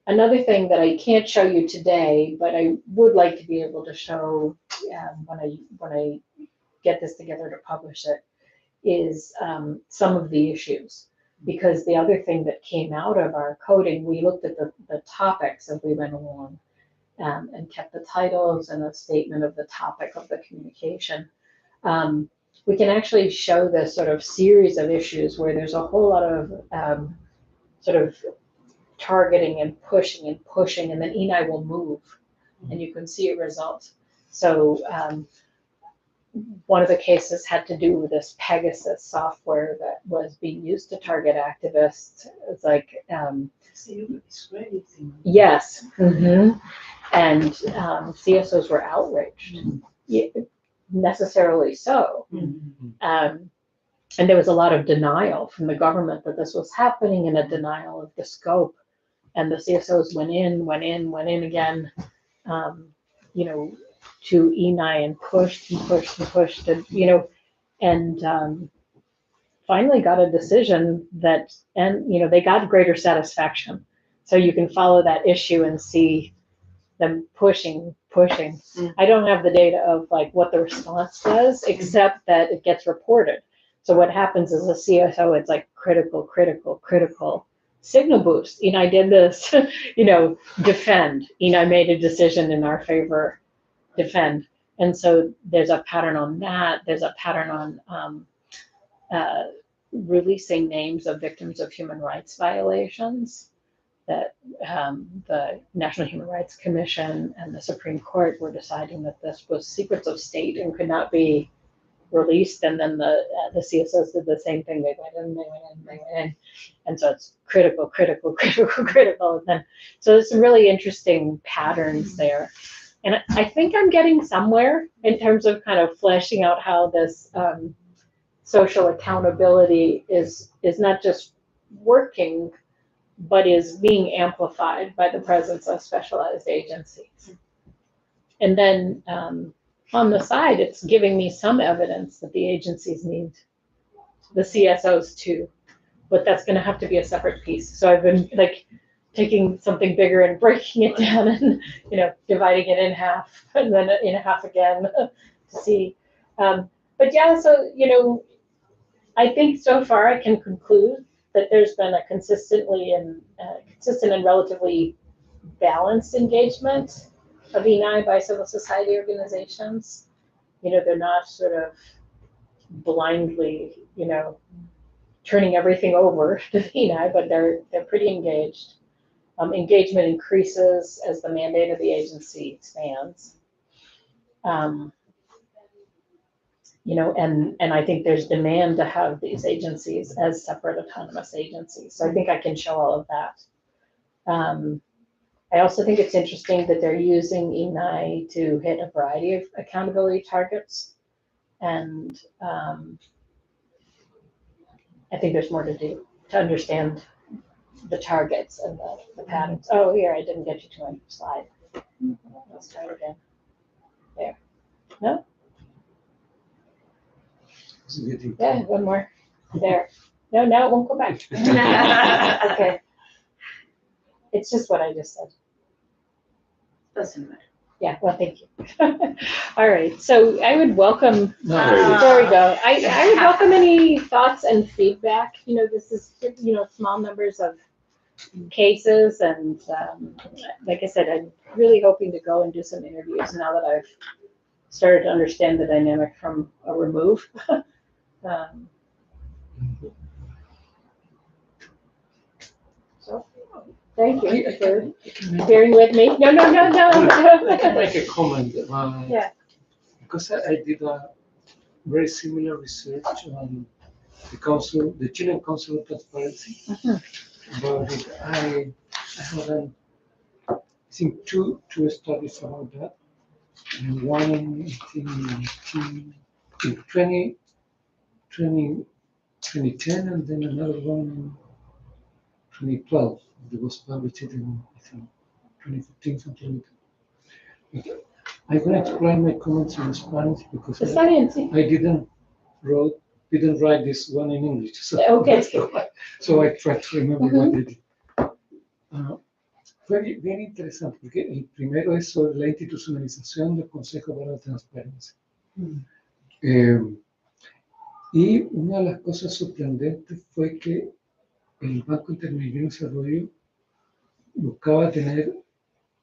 Another thing that I can't show you today, but I would like to be able to show when I get this together to publish it, is some of the issues. Because the other thing that came out of our coding, we looked at the topics as we went along, and kept the titles and a statement of the topic of the communication. We can actually show this sort of series of issues where there's a whole lot of sort of targeting and pushing, and then ENI will move, and you can see a result. So one of the cases had to do with this Pegasus software that was being used to target activists. It's like, yes, and CSOs were outraged, necessarily so. And there was a lot of denial from the government that this was happening, and a denial of the scope. And the CSOs went in again, to ENI and pushed, and finally got a decision that, and they got greater satisfaction. So you can follow that issue and see them pushing. I don't have the data of what the response was, except that it gets reported. So what happens is a CSO, it's critical. Signal boost. ENI did this, defend. ENI made a decision in our favor, defend. And so there's a pattern on that. There's a pattern on releasing names of victims of human rights violations that the National Human Rights Commission and the Supreme Court were deciding that this was secrets of state and could not be released, and then the CSOs did the same thing. They went in, and so it's critical, and then so there's some really interesting patterns there. And I think I'm getting somewhere in terms of kind of fleshing out how this social accountability is not just working, but is being amplified by the presence of specialized agencies. And then on the side, it's giving me some evidence that the agencies need the CSOs too, but that's going to have to be a separate piece. So I've been like taking something bigger and breaking it down and, dividing it in half and then in half again to see. But yeah, so, I think so far I can conclude that there's been a consistent and relatively balanced engagement of ENI by civil society organizations. They're not sort of blindly, turning everything over to ENI, but they're pretty engaged. Engagement increases as the mandate of the agency expands. And I think there's demand to have these agencies as separate autonomous agencies. So I think I can show all of that. I also think it's interesting that they're using ENI to hit a variety of accountability targets. And I think there's more to do to understand the targets and the patterns. Oh, here, I didn't get you to my slide. Let's try it again. There. No? Yeah, one more. There. No, it won't go back. Okay. It's just what I just said. Doesn't matter. Yeah, well, thank you. All right, so I would welcome, there we go. I would welcome any thoughts and feedback. This is, small numbers of cases, and like I said, I'm really hoping to go and do some interviews now that I've started to understand the dynamic from a remove. So, thank you for bearing with me. No. I can make a comment. Yeah. Because I did a very similar research on the Chilean Council of Transparency. But I have done, I think, two studies about that. And one in 2010, and then another one in 2012. That was published in, I think, 2015, something like that. I'm going to explain my comments in Spanish because I didn't write this one in English. So, okay. So I tried to remember what I did. Fue bien interesante porque el primero es sobre la institucionalización del Consejo para la Transparencia. Y una de las cosas sorprendentes fue que el Banco Interamericano de Desarrollo buscaba tener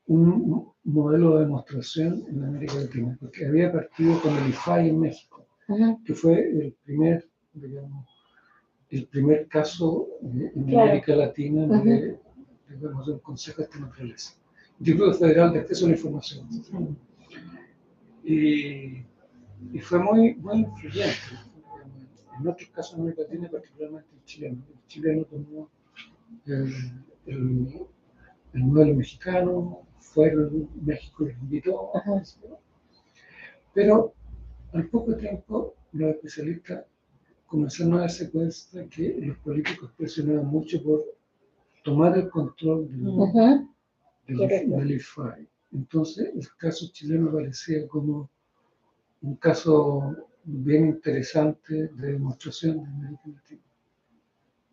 un modelo de demostración en América Latina, porque había partido con el IFAI en México, que fue el primer caso en América Latina de un consejo de esta naturaleza. Instituto Federal de Acceso a la Información. Y fue muy influyente en otros casos en América Latina, particularmente el chileno. El chileno tomó el modelo mexicano, México les invitó, pero al poco tiempo los especialistas comenzaron a darse cuenta que los políticos presionaban mucho por tomar el control del IFAI. Entonces el caso chileno parecía como un caso bien interesante de demostración de América Latina.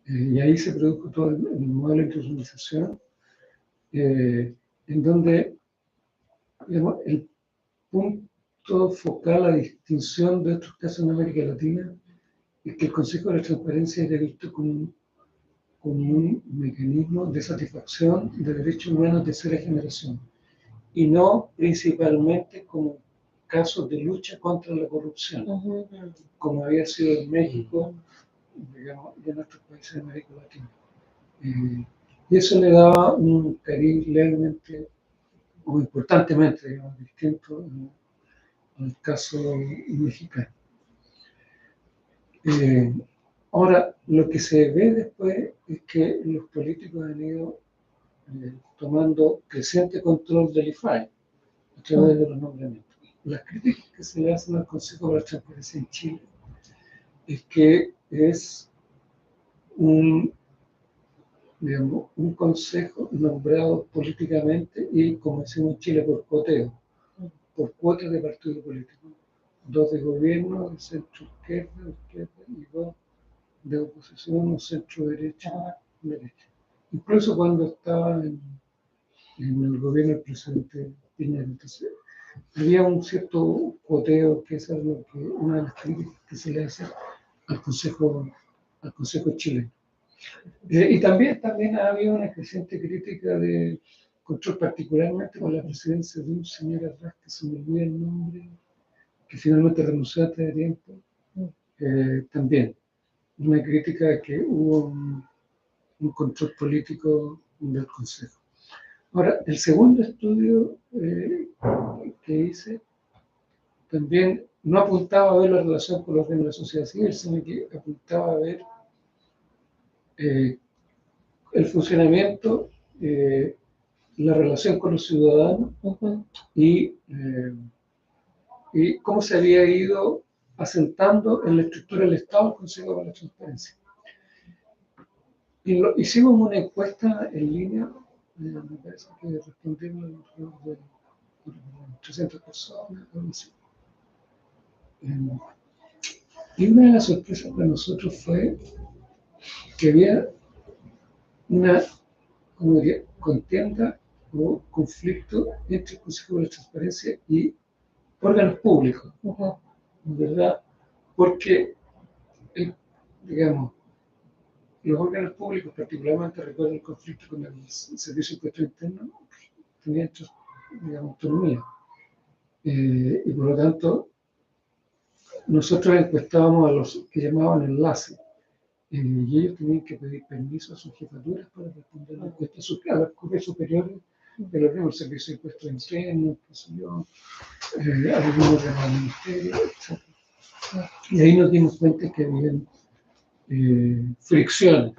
Y ahí se produjo todo el modelo de internacionalización, en donde, digamos, el punto focal, la distinción de otros casos en América Latina, es que el Consejo de la Transparencia era visto como un mecanismo de satisfacción de derechos humanos de tercera generación, y no principalmente como casos de lucha contra la corrupción, como había sido en México, digamos, y en otros países de América Latina. Y eso le daba un cariz levemente o importantemente, digamos, distinto al caso mexicano. Ahora, lo que se ve después es que los políticos han ido tomando creciente control del IFAI a través de los nombramientos. Las críticas que se le hacen al Consejo para la Transparencia en Chile es que es digamos, un consejo nombrado políticamente y, como decimos en Chile, por cuoteo, por cuotas de partido político. 2 de gobierno, de centro izquierda y 2 de oposición o centro derecha. Incluso cuando estaba en el gobierno del presidente Piñera. Entonces, había un cierto cuoteo, que es una de las críticas que se le hace al Consejo chileno. Y también ha habido una creciente crítica de control, particularmente con la presidencia de un señor atrás, que se me olvida el nombre, que finalmente renunció antes de tiempo. También una crítica de que hubo un control político del Consejo. Ahora, el segundo estudio que hice también no apuntaba a ver la relación con los de la sociedad civil, sino que apuntaba a ver el funcionamiento, la relación con los ciudadanos y cómo se había ido asentando en la estructura del Estado el Consejo para la Transparencia. Hicimos una encuesta en línea, me parece que respondieron alrededor de 300 personas, algo así. Y una de las sorpresas para nosotros fue que había una contienda o conflicto entre el Consejo de la Transparencia y órganos públicos, ¿verdad? Porque, digamos, los órganos públicos, particularmente recuerdo el conflicto con el Servicio de Impuesto Interno, tenían, digamos, autonomía. Y por lo tanto, nosotros encuestábamos a los que llamaban enlace, y ellos tenían que pedir permiso a sus jefaturas para responder a la encuesta, a los cursos superiores de los mismos servicios de impuestos internos, qué sé yo, algunos de los ministerios, etc. Y ahí nos dimos cuenta que había fricciones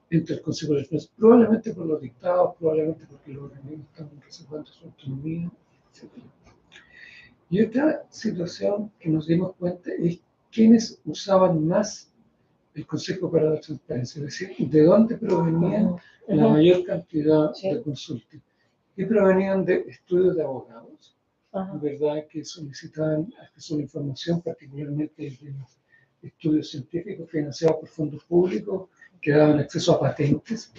entre el Consejo de la Defensa, probablemente por los dictados, probablemente porque los organismos estaban reservando su autonomía, etc. Y otra situación que nos dimos cuenta es quiénes usaban más el Consejo para la Transparencia, es decir, de dónde provenían la mayor cantidad de consultas. Y provenían de estudios de abogados, ¿verdad?, que solicitaban acceso a la información, particularmente de los estudios científicos financiados por fondos públicos, que daban acceso a patentes.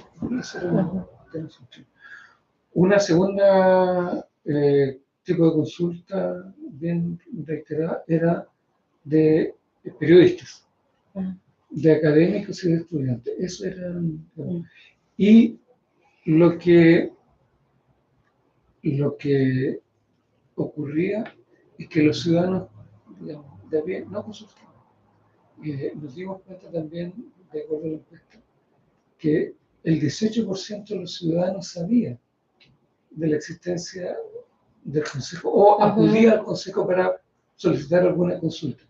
Una segunda tipo de consulta bien reiterada era de periodistas, de académicos y de estudiantes. Eso era. Y lo que ocurría es que los ciudadanos, digamos, de a pie no consultaban. Nos dimos cuenta también, de acuerdo a la encuesta, que el 18% de los ciudadanos sabía de la existencia del Consejo o acudía al Consejo para solicitar alguna consulta.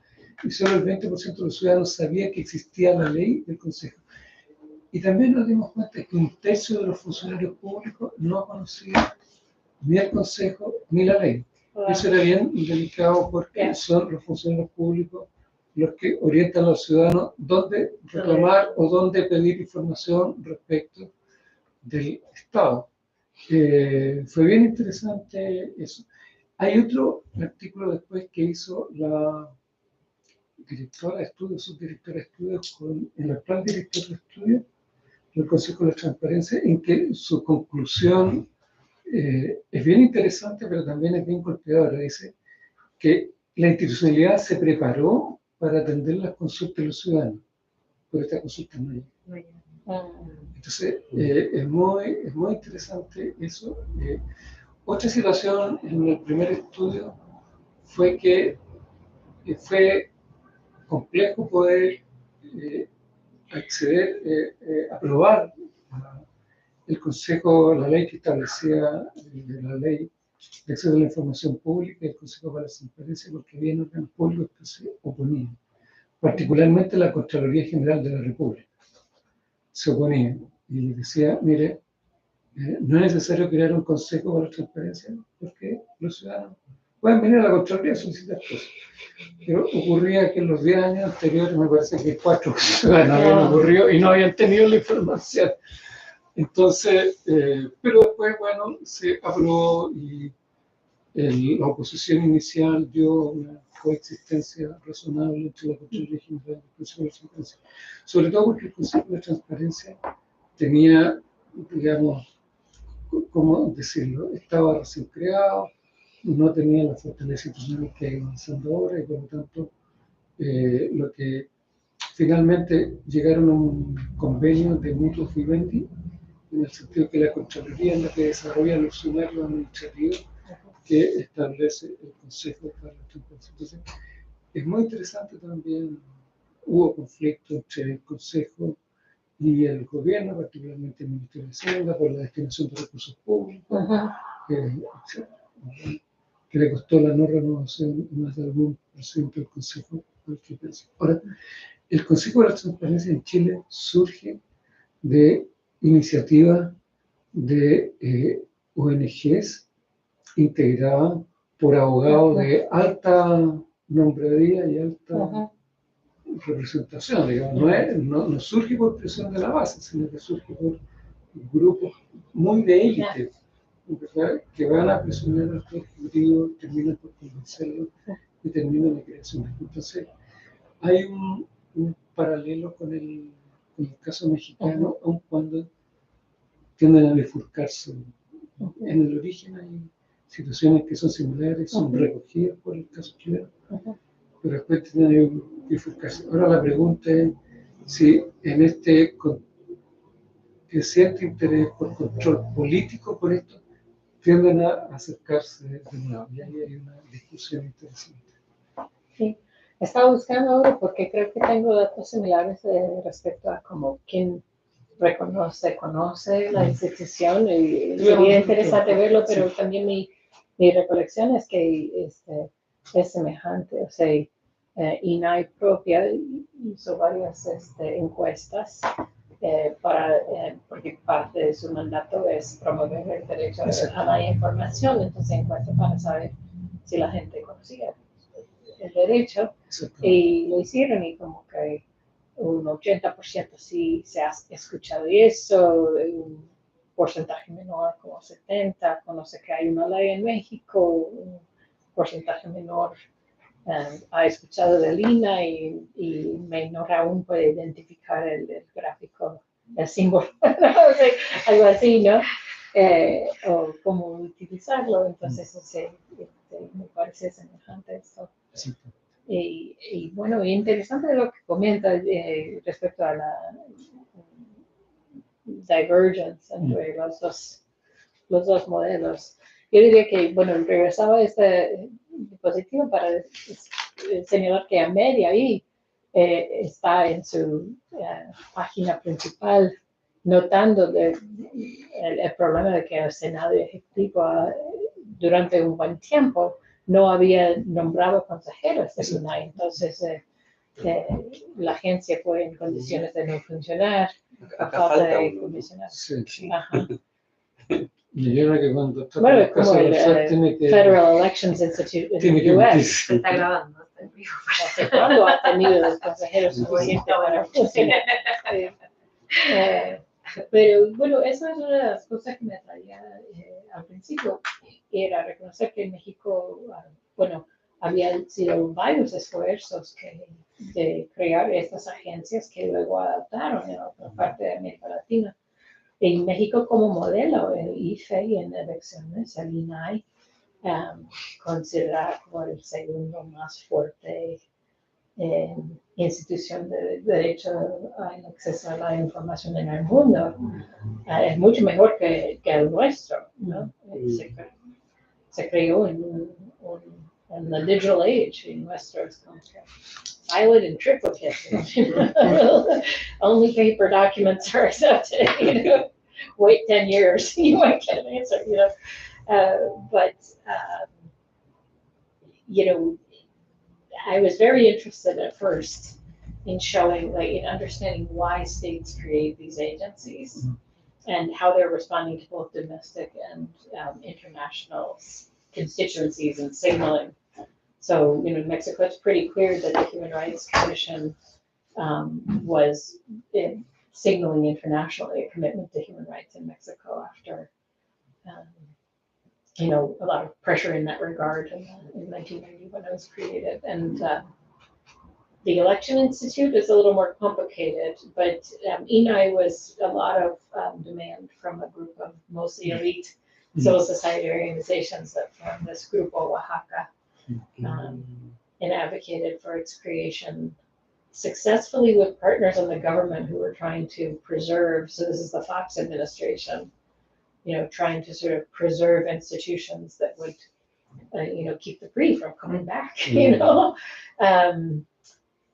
Y solo el 20% de los ciudadanos sabía que existía la ley del Consejo. Y también nos dimos cuenta que 1/3 de los funcionarios públicos no conocían ni el Consejo ni la ley. Eso era bien delicado porque son los funcionarios públicos los que orientan a los ciudadanos dónde reclamar o dónde pedir información respecto del Estado. Fue bien interesante eso. Hay otro artículo después que hizo la directora de estudios, subdirectora de estudios, con el actual director de estudios del Consejo de la Transparencia, en que su conclusión es bien interesante, pero también es bien golpeadora. Dice que la institucionalidad se preparó para atender las consultas de los ciudadanos, pero esta consulta no llega. Entonces, es muy interesante eso. Otra situación en el primer estudio fue que fue complejo poder acceder, aprobar el Consejo, la ley que establecía la ley de acceso a la información pública y el Consejo para la Transparencia, porque había órganos públicos que se oponían. particularmente la Contraloría General de la República. Se oponía y le decía, mire, no es necesario crear un consejo para la transparencia porque los ciudadanos pueden venir a la Contraloría a solicitar cosas. Pero ocurría que en los 10 años anteriores, me parece que 4 ciudadanos habían ocurrido y no habían tenido la información. Entonces, pero después, bueno, se aprobó y la oposición inicial dio una coexistencia razonable entre la Contraloría General y el Consejo de Transparencia. Sobre todo porque el Consejo de Transparencia tenía, digamos, ¿cómo decirlo? Estaba recién creado, no tenía la fortaleza institucional que hay avanzando ahora y por lo tanto lo que finalmente llegaron a un convenio de mutuo vivendi en el sentido que la Contraloría es la que desarrolla los sumarios administrativos que establece el Consejo para la Transparencia. Entonces, es muy interesante también, hubo conflicto entre el Consejo y el gobierno, particularmente el Ministerio de Hacienda, por la destinación de recursos públicos, que le costó la no renovación más de algún presidente del Consejo. Ahora, el Consejo de la Transparencia en Chile surge de iniciativas de ONGs integradas por abogados de alta nombradía y alta representación, digamos. No surge por presión de la base, sino que surge por grupos muy de élite, ¿verdad? Que van a presionar al ejecutivo, terminan por convencerlo y terminan la creación de. Entonces, hay un paralelo con el caso mexicano, aun cuando tienden a bifurcarse. En el origen hay situaciones que son similares, son recogidas por el caso chileno, pero después tienden a bifurcarse. Ahora la pregunta es si en este creciente interés por control político por esto, tienden a acercarse de nuevo. Y ahí hay una discusión interesante. Sí, estaba buscando ahora porque creo que tengo datos similares respecto a como quién conoce la institución y sería interesante verlo, pero también mi recolección es que es semejante, o sea, INAI propia hizo varias encuestas porque parte de su mandato es promover el derecho a la información, entonces encuestas para saber si la gente conocía el derecho y lo hicieron y como que un 80% sí se ha escuchado eso, un porcentaje menor como 70%, conoce que hay una ley en México, un porcentaje menor ha escuchado de Lina y menor aún puede identificar el gráfico, el símbolo, algo así, ¿no? O cómo utilizarlo, entonces me parece semejante esto. Sí. Y bueno, interesante lo que comenta respecto a la divergence entre los dos modelos. Yo diría que, bueno, regresaba a este dispositivo para señalar que Amelia ahí está en su página principal notando el problema de que el Senado Ejecutivo durante un buen tiempo no había nombrado consejeros de INAI, entonces la agencia fue en condiciones de no funcionar, a falta de comisionados. Sí. Ajá. Y yo creo que cuando está Bueno, el caso como de el Rosal, tiene que Federal Elections Institute en tiene el que US. meterse. Se está grabando, está en vivo. No sé cuándo ha tenido los consejeros suficientes para funcionar. Pero bueno, eso es una de las cosas que me atraía al principio, era reconocer que en México, bueno, había sido varios esfuerzos de crear estas agencias que luego adaptaron en otra parte de América Latina. En México como modelo, el IFE y en elecciones, el INAI, considerado como el segundo más fuerte institución de derecho al acceso a la información en el mundo. Es mucho mejor que el nuestro, ¿no? Se creó en la digital age, y nuestro es como que silent and triplicate. Only paper documents are accepted, you know. Wait 10 years, you might get an answer, you know. But you know, I was very interested at first in showing, like, in understanding why states create these agencies and how they're responding to both domestic and international constituencies and signaling. So, in Mexico, it's pretty clear that the Human Rights Commission was signaling internationally a commitment to human rights in Mexico after, a lot of pressure in that regard in 1990 when it was created. And the Election Institute is a little more complicated, but ENI was a lot of demand from a group of mostly elite civil society organizations that formed this Grupo Oaxaca, and advocated for its creation successfully with partners in the government who were trying to preserve, so this is the Fox administration, trying to sort of preserve institutions that would, keep the breed from coming back,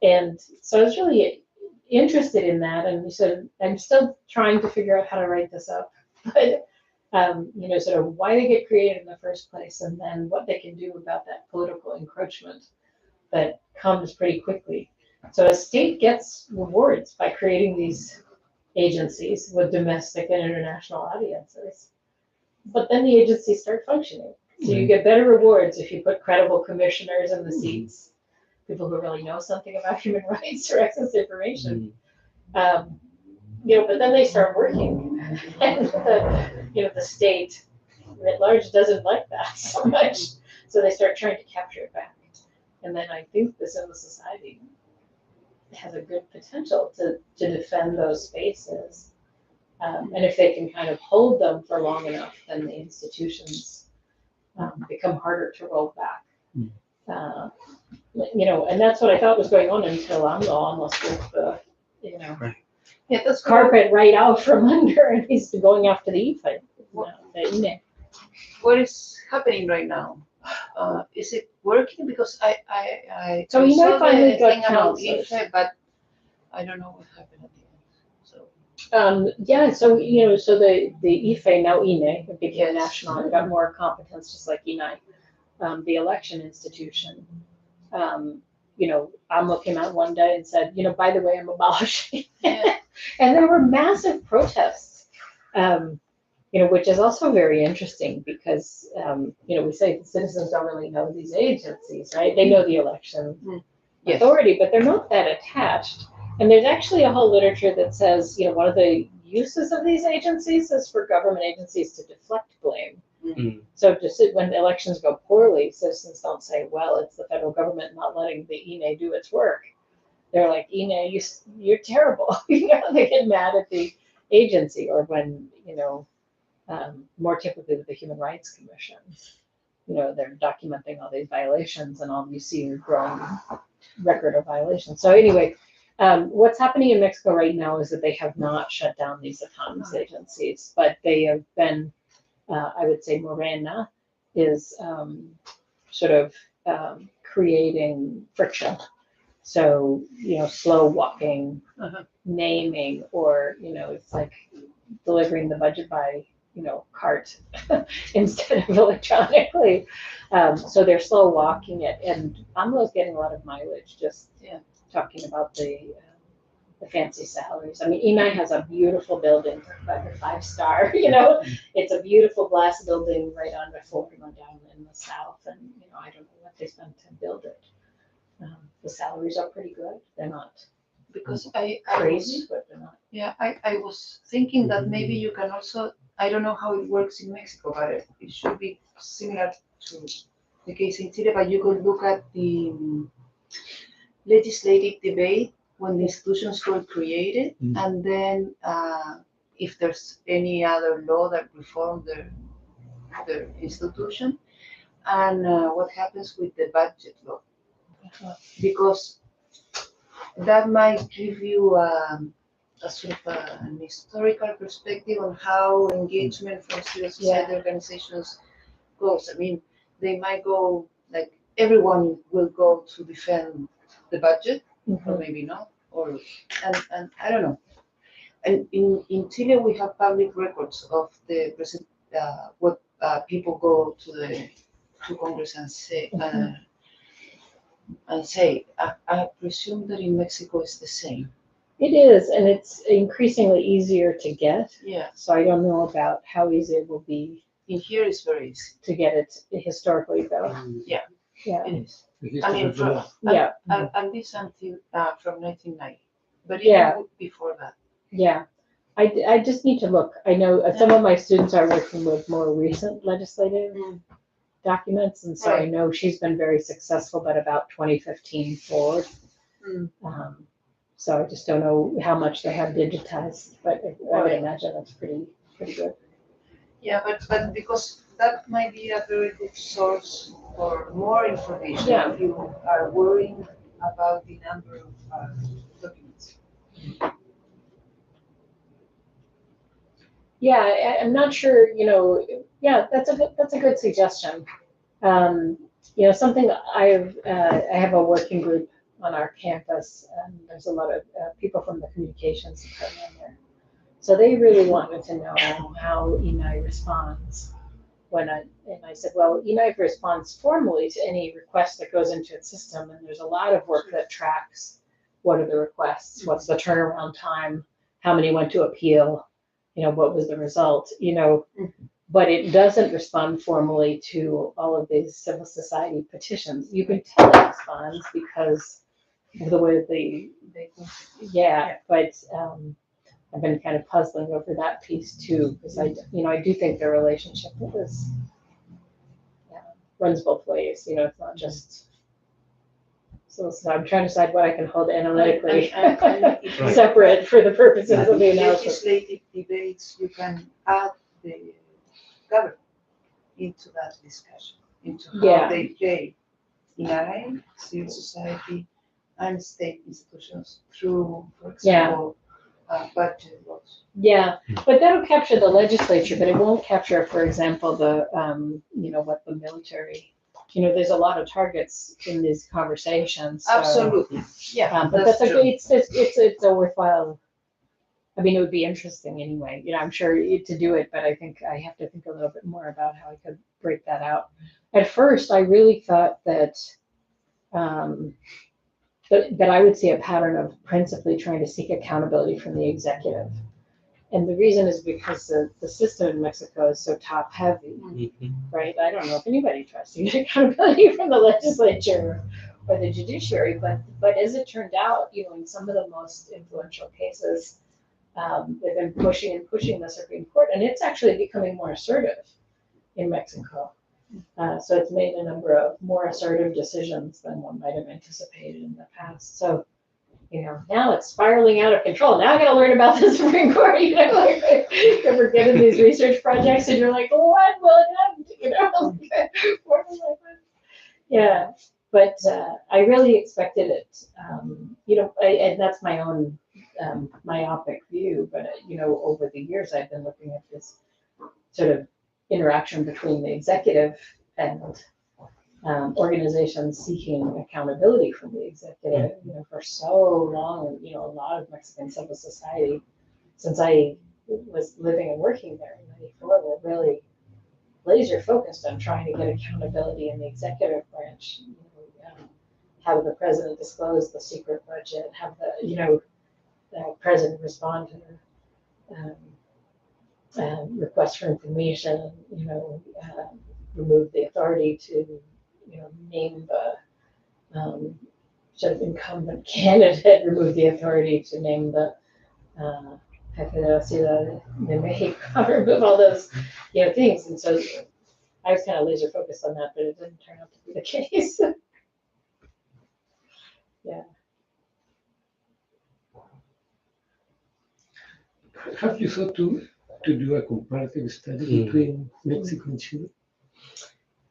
And so I was really interested in that, and so I'm still trying to figure out how to write this up, but sort of why they get created in the first place, and then what they can do about that political encroachment that comes pretty quickly. So a state gets rewards by creating these agencies with domestic and international audiences, but then the agencies start functioning. So you get better rewards if you put credible commissioners in the seats, people who really know something about human rights or access to information. But then they start working, and the state at large doesn't like that so much, so they start trying to capture it back. And then I think the civil society has a good potential to defend those spaces, and if they can kind of hold them for long enough, then the institutions become harder to roll back. And that's what I thought was going on until AMLO almost ripped the, that's carpet right out from under, and he's going after the IFE, the INE. what is happening right now. Is it working? Because I So you saw finally the got thing about counselors. IFE, but I don't know what happened at the end. So So the IFE, now INE, it became Yes. national and got more competence, just like INAI. The election institution, AMLO came out one day and said, by the way, I'm abolishing. Yeah. And there were massive protests, which is also very interesting because, we say the citizens don't really know these agencies, right? They know the election Yes. authority, but they're not that attached. And there's actually a whole literature that says, one of the uses of these agencies is for government agencies to deflect blame. So when elections go poorly, citizens don't say, well, it's the federal government not letting the INE do its work. They're like, INE, you're terrible. They get mad at the agency, or when, more typically with the Human Rights Commission, they're documenting all these violations, and all you see is growing record of violations. So anyway, what's happening in Mexico right now is that they have not shut down these autonomous agencies, but they have been, I would say Morena is creating friction. So, slow walking, naming, or, it's like delivering the budget by, cart instead of electronically. So they're slow walking it, and AMLO's getting a lot of mileage just talking about the fancy salaries. I mean, ENI has a beautiful building, like a 5-star, it's a beautiful glass building right on Reforma down in the south, and, I don't know what they spent to build it. The salaries are pretty good. They're not Because I crazy, was, but they're not. yeah, I was thinking that maybe you can also, I don't know how it works in Mexico, but it should be similar to the case in Chile, but you could look at the legislative debate when the institutions were created, and then if there's any other law that reform the institution, and what happens with the budget law. Because that might give you a sort of an historical perspective on how engagement from civil society organizations goes. I mean, they might go, like, everyone will go to defend the budget, or maybe not, and I don't know. And in Chile, we have public records of the what people go to Congress and say, and say, I presume that in Mexico it's the same. It is, and it's increasingly easier to get. Yeah, So I don't know about how easy it will be in here it's very easy. to get it historically, though. Yeah. Yeah. It is. The I mean, history of Yeah. and this until from 1990, but Yeah. even before that. Yeah. I just need to look. I know some of my students are working with more recent legislative documents, and so I Right. know she's been very successful, but about 2015 forward. Mm. So I just don't know how much they have digitized, but I would Right. imagine that's pretty good. Yeah, but because that might be a very good source for more information Yeah. if you are worrying about the number of documents. Yeah, I'm not sure, yeah, that's a good suggestion. Something I have a working group on our campus, and there's a lot of people from the communications department there. So they really wanted to know how ENI responds and I said, well, ENI responds formally to any request that goes into its system, and there's a lot of work that tracks what are the requests, what's the turnaround time, how many went to appeal, what was the result, but it doesn't respond formally to all of these civil society petitions. You can tell it responds because of the way but I've been kind of puzzling over that piece too, because I do think the relationship runs both ways. It's not just. So I'm trying to decide what I can hold analytically Right. separate for the purposes of the analysis. Legislative debates, you can add the government into that discussion, into how they play in civil society, and state institutions through, for example, budget laws. Yeah, but that'll capture the legislature, but it won't capture, for example, the what the military. There's a lot of targets in these conversations. So, Absolutely, yeah. but that's it's a worthwhile. I mean, it would be interesting anyway. I'm sure to do it, but I think I have to think a little bit more about how I could break that out. At first, I really thought that that I would see a pattern of principally trying to seek accountability from the executive. And the reason is because the system in Mexico is so top heavy, right? I don't know if anybody trusts you get accountability from the legislature or the judiciary, but as it turned out, in some of the most influential cases, they've been pushing the Supreme Court, and it's actually becoming more assertive in Mexico. So it's made a number of more assertive decisions than one might have anticipated in the past. So, now it's spiraling out of control. Now I got to learn about the Supreme Court. You're ever getting these research projects and you're like, what will it end? What will it end? Yeah, but I really expected it. And that's my own myopic view. But over the years, I've been looking at this sort of interaction between the executive and organizations seeking accountability from the executive, for so long, a lot of Mexican civil society, since I was living and working there in '94, were really laser focused on trying to get accountability in the executive branch. Have the president disclose the secret budget, have the president respond to requests for information, remove the authority to name the sort of incumbent candidate, remove the authority to name the Ciudad de Mexico, remove all those things. And so I was kind of laser focused on that, but it didn't turn out to be the case. Yeah. Have you thought to do a comparative study between Mexico and Chile?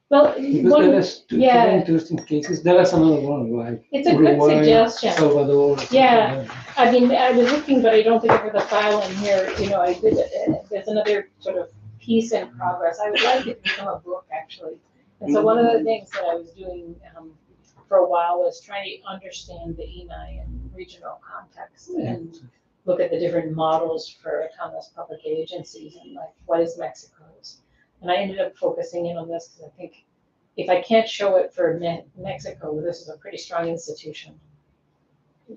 Well, because there is two very interesting cases. There is another one, like it's a good suggestion. Salvador. Yeah, I mean, I was looking, but I don't think I have the file in here. I did. There's another sort of piece in progress. I would like it to become a book, actually. And so one of the things that I was doing for a while was trying to understand the ENI in regional context and look at the different models for autonomous public agencies and like what is Mexico's. And I ended up focusing in on this because I think if I can't show it for Mexico, well, this is a pretty strong institution.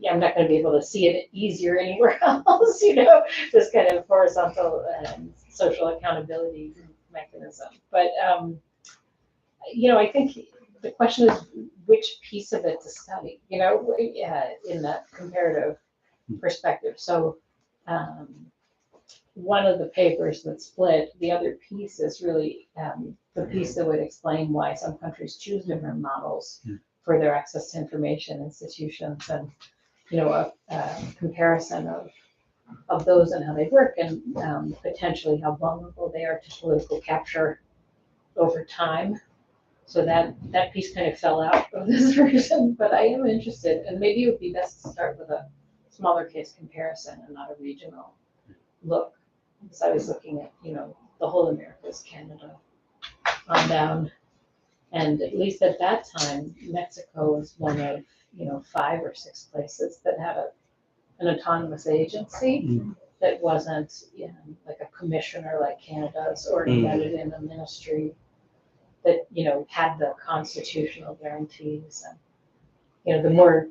Yeah, I'm not going to be able to see it easier anywhere else, this kind of horizontal social accountability mechanism. But, I think the question is which piece of it to study, in that comparative perspective. So one of the papers that split, the other piece is really the piece that would explain why some countries choose different models for their access to information institutions, and a comparison of those and how they work, and potentially how vulnerable they are to political capture over time. So that piece kind of fell out of this version, but I am interested, and maybe it would be best to start with a smaller case comparison and not a regional look. Because I was looking at, the whole Americas, Canada, on down. And at least at that time, Mexico was one of, 5 or 6 places that had an autonomous agency that wasn't like a commissioner like Canada's, or embedded in a ministry that, had the constitutional guarantees. And, the more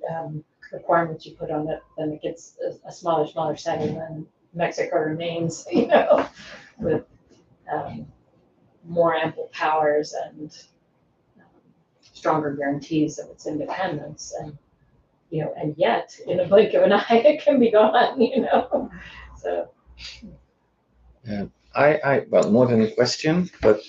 requirements you put on it, then it gets a smaller setting, than Mexico remains, with more ample powers and stronger guarantees of its independence. And yet, in a blink of an eye, it can be gone, So. Well, more than a question, but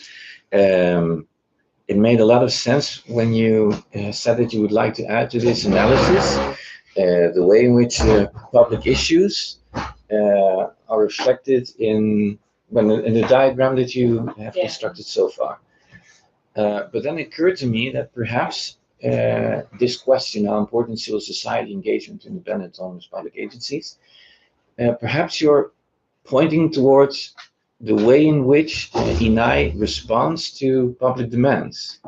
it made a lot of sense when you said that you would like to add to this analysis the way in which public issues are reflected in the diagram that you have constructed so far. But then it occurred to me that perhaps this question, how important civil society engagement, independent, autonomous public agencies, perhaps you're pointing towards the way in which INAI responds to public demands.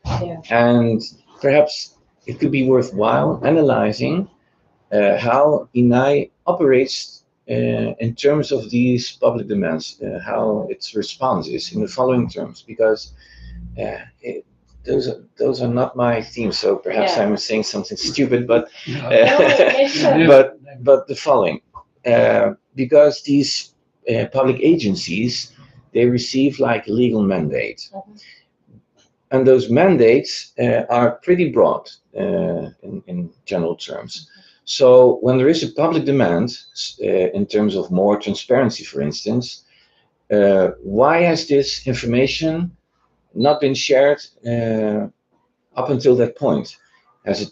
Yeah. And perhaps it could be worthwhile analyzing how INAI operates in terms of these public demands, how its response is in the following terms, because those are not my themes, so perhaps I'm saying something stupid, but but the following, because these public agencies, they receive like a legal mandate, and those mandates are pretty broad in general terms. So when there is a public demand in terms of more transparency, for instance, why has this information not been shared up until that point? Is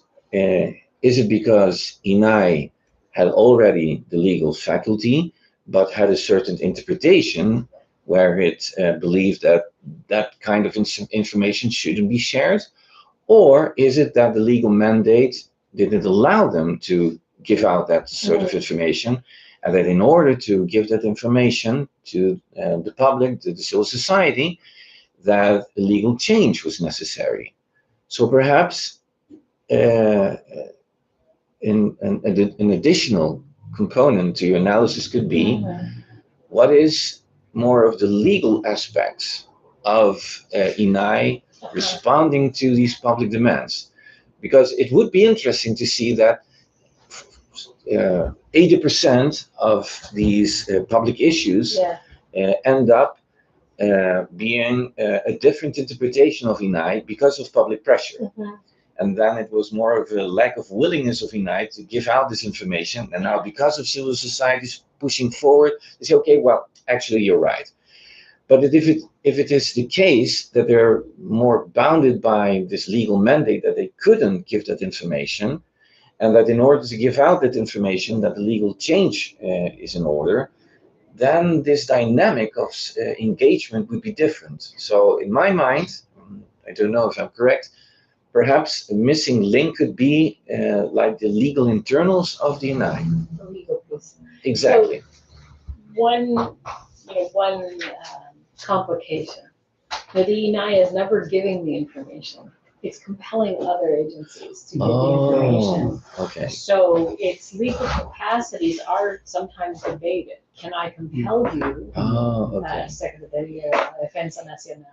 it because INAI had already the legal faculty, but had a certain interpretation where it believed that that kind of information shouldn't be shared? Or is it that the legal mandate didn't allow them to give out that sort of information, and that in order to give that information to the public, to the civil society, that a legal change was necessary? So perhaps an additional component to your analysis could be, what is more of the legal aspects of INAI responding to these public demands? Because it would be interesting to see that 80% of these public issues end up being a different interpretation of INAI because of public pressure. And then it was more of a lack of willingness of INAI to give out this information. And now, because of civil societies pushing forward, they say, okay, well, actually, you're right. But if it is the case that they're more bounded by this legal mandate, that they couldn't give that information, and that in order to give out that information, that the legal change is in order, then this dynamic of engagement would be different. So in my mind, I don't know if I'm correct, perhaps a missing link could be like the legal internals of the INAI. The legal piece. Exactly. So one complication. The INAI is never giving the information. It's compelling other agencies to give the information. Okay. So its legal capacities are sometimes debated. Can I compel you, Secretaría de Defensa Nacional,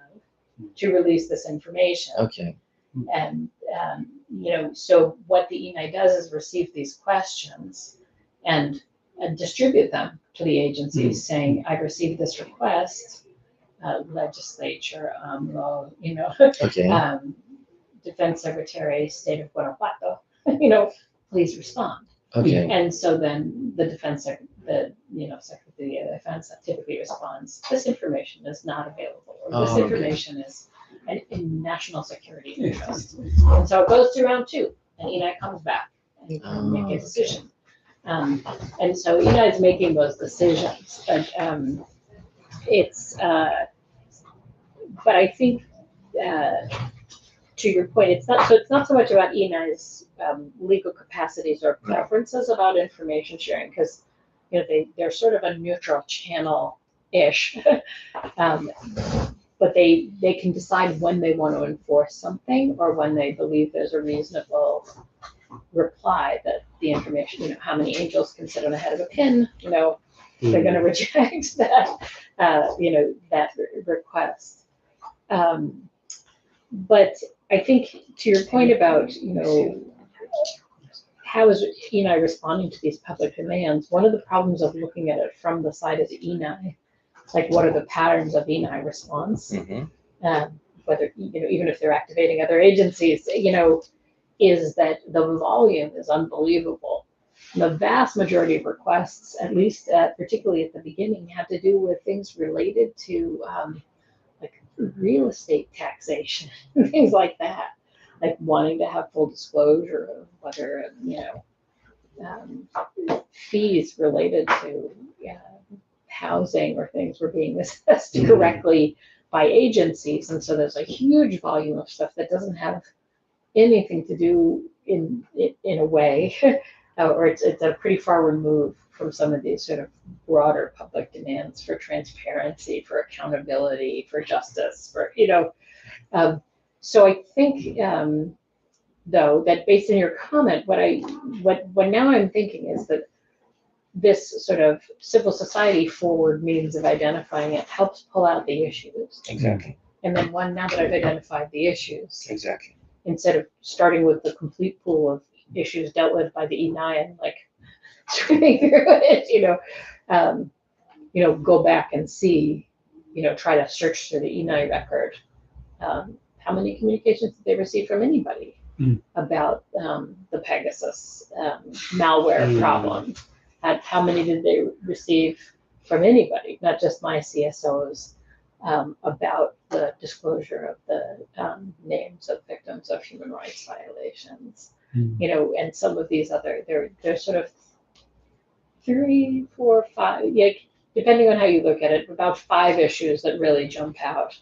to release this information. Okay. And, so what the ENI does is receive these questions and distribute them to the agencies saying, I've received this request, legislature, Okay. Defense Secretary, State of Guanajuato, please respond. Okay. And so then the Secretary of Defense typically responds, this information is not available, or this Okay. information is in national security interest. And so it goes to round two, and ENI comes back and can make a decision. And so ENI is making those decisions, but but I think to your point, it's not so much about ENI's legal capacities or preferences about information sharing, because they're sort of a neutral channel-ish, but they can decide when they want to enforce something or when they believe there's a reasonable reply that the information, how many angels can sit on the head of a pin, they're going to reject that, that request. But I think to your point about, how is ENI responding to these public demands? One of the problems of looking at it from the side of the ENI, like what are the patterns of ENI response? Whether, even if they're activating other agencies, is that the volume is unbelievable. The vast majority of requests, at least particularly at the beginning, have to do with things related to like real estate taxation, things like that, like wanting to have full disclosure of whether, fees related to housing or things were being assessed correctly by agencies. And so there's a huge volume of stuff that doesn't have anything to do in a way, or it's a pretty far removed from some of these sort of broader public demands for transparency, for accountability, for justice, for, so I think, though, that based on your comment, what now I'm thinking is that this sort of civil society forward means of identifying it helps pull out the issues. Exactly. And then now that I've identified the issues, Exactly. instead of starting with the complete pool of issues dealt with by the ENI and like screaming through it, go back and see, try to search through the ENI record. How many communications did they receive from anybody about the Pegasus malware problem? How many did they receive from anybody, not just my CSOs, about the disclosure of the names of victims of human rights violations? And some of these other, they're sort of 3, 4, 5, depending on how you look at it, about 5 issues that really jump out.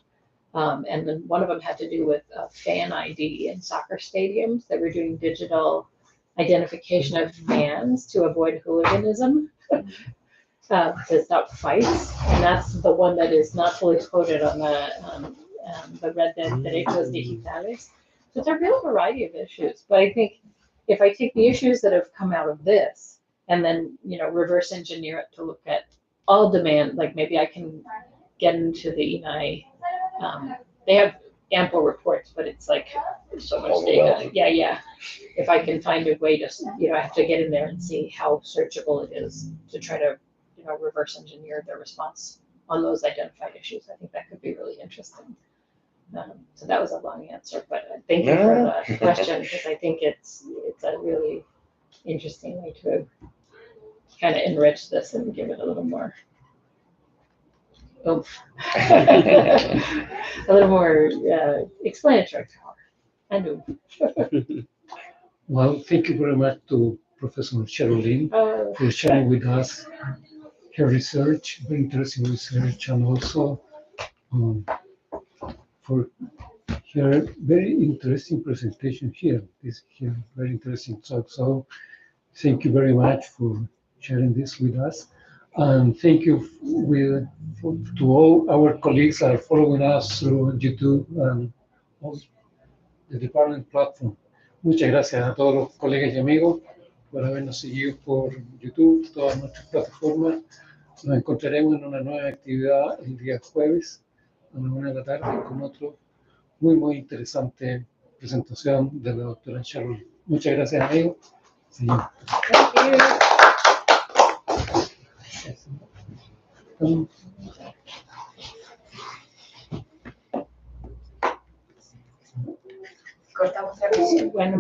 And then one of them had to do with fan ID in soccer stadiums. They were doing digital identification of fans to avoid hooliganism, to stop fights. And that's the one that is not fully quoted on the Red Dead Derechos Digitales. So it's a real variety of issues. But I think if I take the issues that have come out of this and then, reverse engineer it to look at all demand, like maybe I can get into the ENI. They have ample reports, but it's like so much data. Yeah. If I can find a way to, I have to get in there and see how searchable it is to try to, reverse engineer the response on those identified issues. I think that could be really interesting. So that was a long answer, but thank you for the question, because I think it's a really interesting way to kind of enrich this and give it a little more oomph, a little more explanatory power and oomph. Well, thank you very much to Professor Sharon Lin for sharing with us her research, very interesting research, and also for her very interesting presentation here. This here, very interesting talk. So thank you very much for sharing this with us. And thank you to all our colleagues that are following us through YouTube and all the department platform. Muchas gracias a todos los colegas y amigos por habernos seguido por YouTube, todas nuestras plataformas. Nos encontraremos en una nueva actividad el día jueves a la 1 de la tarde con otro muy interesante presentación de la doctora Sharon. Muchas gracias, amigo. Seguimos. Cortamos la visión. Bueno,